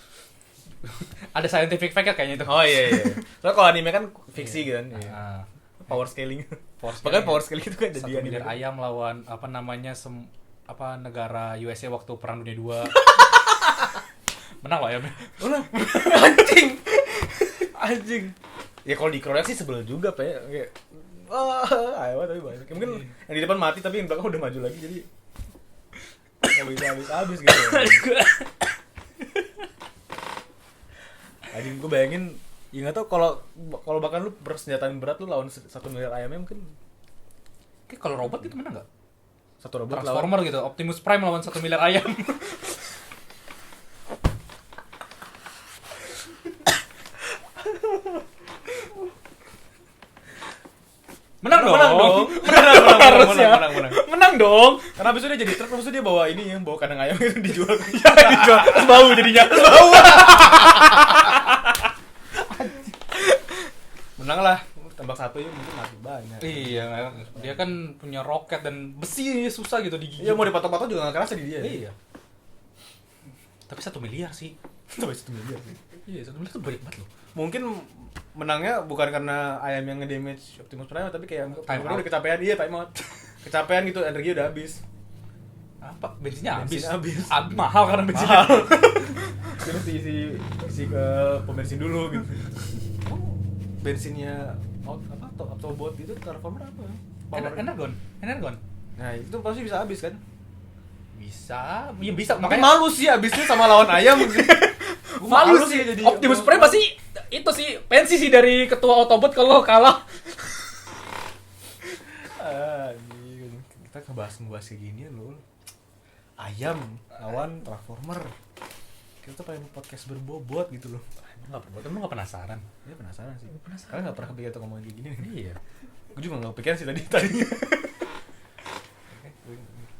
Ada scientific fact kayaknya itu. Oh iya. Soalnya kalau anime kan fiksi gitu kan. Iya. Ah. Power scaling. Power Bahkan scaling. power scaling itu kan ada 1 di anime. miliar ayam lawan apa namanya negara USA waktu Perang Dunia 2. Menang loh ayamnya. Anjing. Anjing. Ya kalau dikeroyok sih sebel juga, Pak. Kayak ayo tapi banyak. Mungkin yang di depan mati tapi yang belakang udah maju lagi jadi enggak bisa habis gitu. Anjing gue bayangin, ya nggak tau kalau bahkan lu bersenjataan berat lu lawan 1 miliar ayamnya mungkin Kayak kalau robot itu menang nggak? satu robot lawan. Transformer gitu, Optimus Prime lawan 1 miliar ayam. Menang dong. Menang dong. Karena abis itu dia jadi truk, abis itu dia bawa ini ya, bawa kandang ayam itu dijual. Dijual. Terus bau jadinya. Menang lah, tembak satu ya mungkin mati banyak. Iya, dia kan punya roket dan besi susah gitu digigit. Iya mau dipatok-patok juga nggak kerasa di dia. Iya. Tapi 1 miliar sih. Itu pasti 1 miliar. Iya, 1 miliar tuh banyak banget loh. Mungkin menangnya bukan karena ayam yang nge-damage Optimus Prime tapi kayak Time out. udah kecapean, iya time out. Kecapean gitu, energi udah habis. Apa? Bensinnya habis. Habis. Mahal karena bensinnya. Terus isi ke pom bensin dulu gitu. Bensinnya Autobot itu Transformer apa? Energon. Nah, itu pasti bisa habis kan? Bisa. Ya bisa, Makanya makanya malu sih habisnya sama lawan ayam. Gua malu sih jadi Optimus Prime pasti itu sih pensi sih dari ketua Autobot kalau kalah. Kita ngebahas kayak gini loh. Ayam lawan Transformer. Kita tuh pengen podcast berbobot gitu loh. Emang nggak penasaran? Ya penasaran sih. Kalian nggak pernah kepikiran untuk ngomongin kayak gini? Iya. Gue juga nggak kepikiran sih tadinya. Oke,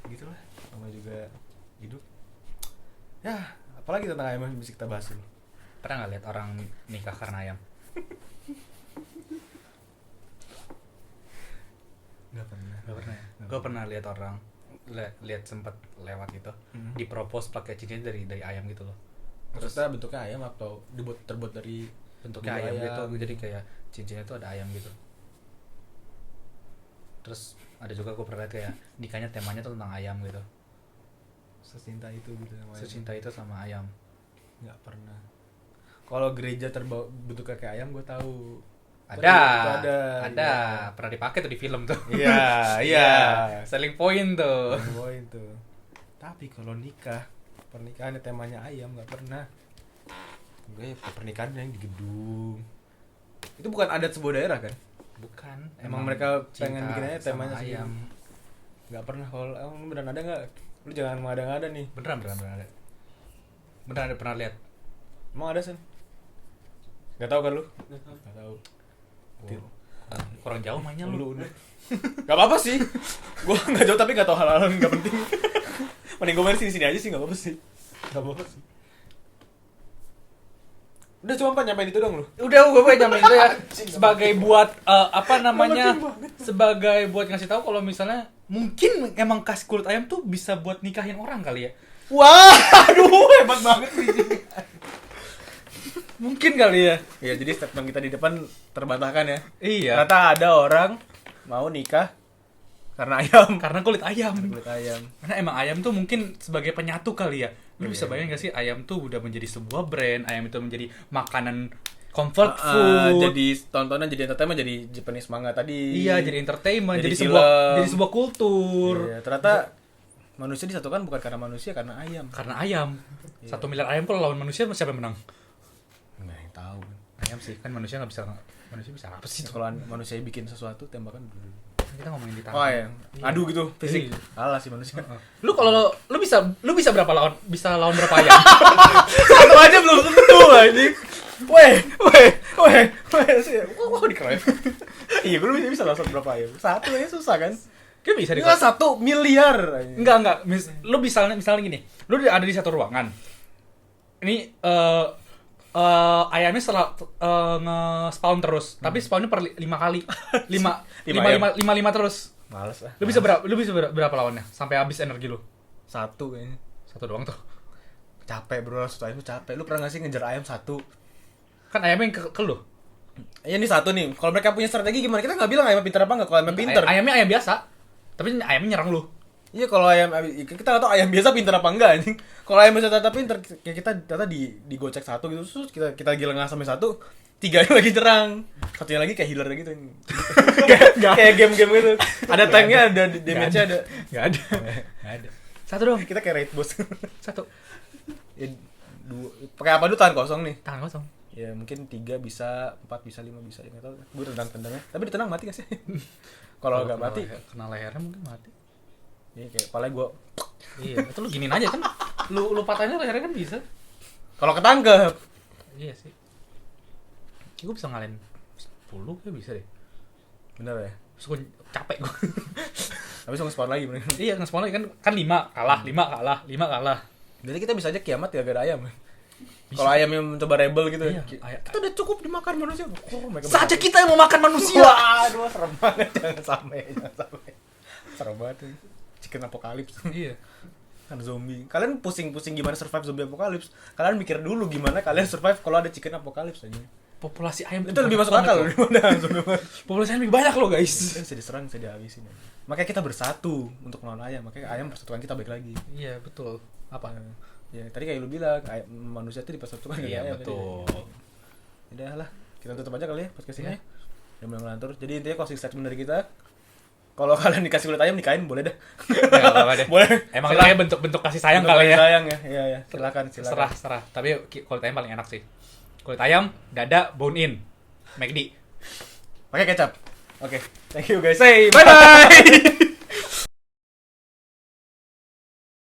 gitulah. Sama juga hidup. Ya, apalagi tentang ayam yang bisa kita bahas dulu. Pernah nggak lihat orang nikah karena ayam? Nggak pernah. Gue pernah lihat orang lihat sempat lewat gitu, dipropose pakai cincin dari ayam gitu loh. Maksudnya bentuknya ayam atau terbuat dari Bentuknya ayam gitu, jadi kayak cincinnya tuh ada ayam gitu. Terus ada juga gue pernah lihat kayak nikahnya temanya tuh tentang ayam gitu. Secinta itu gitu sama ayam. Secinta itu sama ayam. Nggak pernah. Kalau gereja bentuknya kayak ayam gue tahu. Ada. Pernah dipakai tuh di film tuh. Iya. Selling point tuh. Poin tuh. Tapi kalau pernikahan temanya ayam nggak pernah. Gue pernikahan yang di gedung. Itu bukan adat sebuah daerah kan? Bukan. Emang mereka cinta pengen bikin aja temanya sama ayam. Nggak pernah. Kalau emang beneran ada nggak? Lu jangan mengada-ngada nih. Beneran ada. Beneran ada pernah lihat. Emang ada Sen? Nggak tahu kan lu? Nggak tahu. Kurang jauh mainnya lu. Udah. Gak apa-apa sih. Gue nggak jauh tapi nggak tahu hal-hal yang nggak penting. Mending gue main sini aja sih nggak apa-apa sih. Nggak apa-apa sih. Udah cuma nyampein itu dong lu. Udah gue nyamain itu ya sebagai buat sebagai buat ngasih tahu kalau misalnya mungkin emang kasih kulit ayam tuh bisa buat nikahin orang kali ya. Wah, aduh hebat banget nih. Mungkin kali ya. Ya jadi statement kita di depan terbantahkan ya. Iya. Ternyata ada orang mau nikah karena ayam. Karena kulit ayam. Kulit ayam. Karena emang ayam tuh mungkin sebagai penyatu kali ya. Lu bisa bayangin gak sih ayam tuh udah menjadi sebuah brand, ayam itu menjadi makanan comfort food. Jadi tontonan, jadi entertainment, jadi Japanese manga tadi. Iya, jadi entertainment, Jadi jadi film. sebuah kultur. Iya, ternyata manusia disatukan bukan karena manusia, karena ayam. Karena ayam. Iya. 1 miliar ayam kalau lawan manusia siapa yang menang? Nggak yang tahu. Ayam sih, kan manusia nggak bisa. Manusia bisa apa sih? Kalau manusia bikin sesuatu tembakan dulu. Kita ngomongin di tangan. Oh iya, adu gitu fisik. Iya. Kalah sih manusia. Lu kalau lu bisa berapa lawan? Bisa lawan berapa ayam? Satu aja belum tentu anjing. Weh sih. Wah, dikeren. Iya, gue bisa langsung berapa ayam? Satu aja susah kan? Kayak bisa Enggak 1 miliar. Enggak. Lu misalnya gini. Lu ada di satu ruangan. Ini ayamnya nge-spawn terus, tapi spawnnya per 5 kali. 5 terus. Males lah. Lu bisa berapa lawannya sampai habis energi lu? 1 kayaknya. 1 doang tuh. Capek bro, 1 ayam tuh capek. Lu pernah gak sih ngejar ayam 1? Kan ayamnya yang ke lu. Ya ini 1 nih. Kalau mereka punya strategi gimana? Kita nggak bilang ayam pintar apa nggak. Kalau ayam pintar. Ayamnya ayam biasa. Tapi ayamnya nyerang lu. Iya kalau ayam kita nggak tahu ayam biasa pintar apa enggak anjing. Kalau ayam biasa tetap pintar, kayak kita ternyata digocek 1 gitu, terus kita lagi lengah sampai 1, 3 lagi nyerang. Satunya lagi kayak healer gitu. Kayak game-game gitu. Ada tanknya, ada damage-nya ada. Enggak ada. 1 doang. Kita kayak raid boss. 1. Ya, pakai apa dulu tahan kosong nih? Tahan kosong. Ya mungkin 3 bisa, 4 bisa, 5 bisa, ya nggak tahu. Gue tendang-tendangnya. Tapi ditendang mati gak sih? Kalau nggak mati, kena lehernya mungkin mati. ini kayak kepala gue. Iya, itu lu giniin aja kan. Lu patahin lehernya kan bisa. Kalau ketangkep. Iya sih. Gue bisa ngalahin 10 kayak bisa deh. Bener ya? Terus gue capek gue. Tapi langsung spawn lagi bener. Iya, nge-spawn lagi kan 5 kalah, 5 kalah. Jadi kita bisa aja kiamat gara-gara ayam. Kalau ayam yang mencoba rebel gitu. Iya, Kita udah cukup dimakan manusia. Oh, mereka saja kita yang mau makan manusia. Waduh, serem banget. Jangan sampai. Serem banget. Nih. Chicken apocalypse. Iya. Kan zombie. Kalian pusing-pusing gimana survive zombie apocalypse. Kalian mikir dulu gimana kalian survive kalau ada chicken apocalypse aja. Populasi ayam Itu lebih masuk akal loh daripada zombie. Populasi ayam lebih banyak loh, guys. Bisa diserang, bisa dihabisin. Makanya kita bersatu untuk melawan ayam. Makanya ayam persatuan kita baik lagi. Iya, betul. Apa? Ya, tadi kayak lu bilang, manusia itu dipersatukan dengan Iya, ayam. betul. Udah lah, kita tutup aja kali ya podcast ini. Iya. Udah mulai ngelantur. Jadi intinya closing statement dari kita. Kalau kalian dikasih kulit ayam nikahin boleh dah. Ya, nggak apa-apa deh. Boleh. Emang itu kayak bentuk-bentuk kasih sayang Bentuk kali ya. kasih sayang ya. Iya ya. Silakan. Serah. Tapi kulit ayam paling enak sih. Kulit ayam, dada, bone in. McD. Pakai kecap. Oke. Thank you guys. Say bye-bye.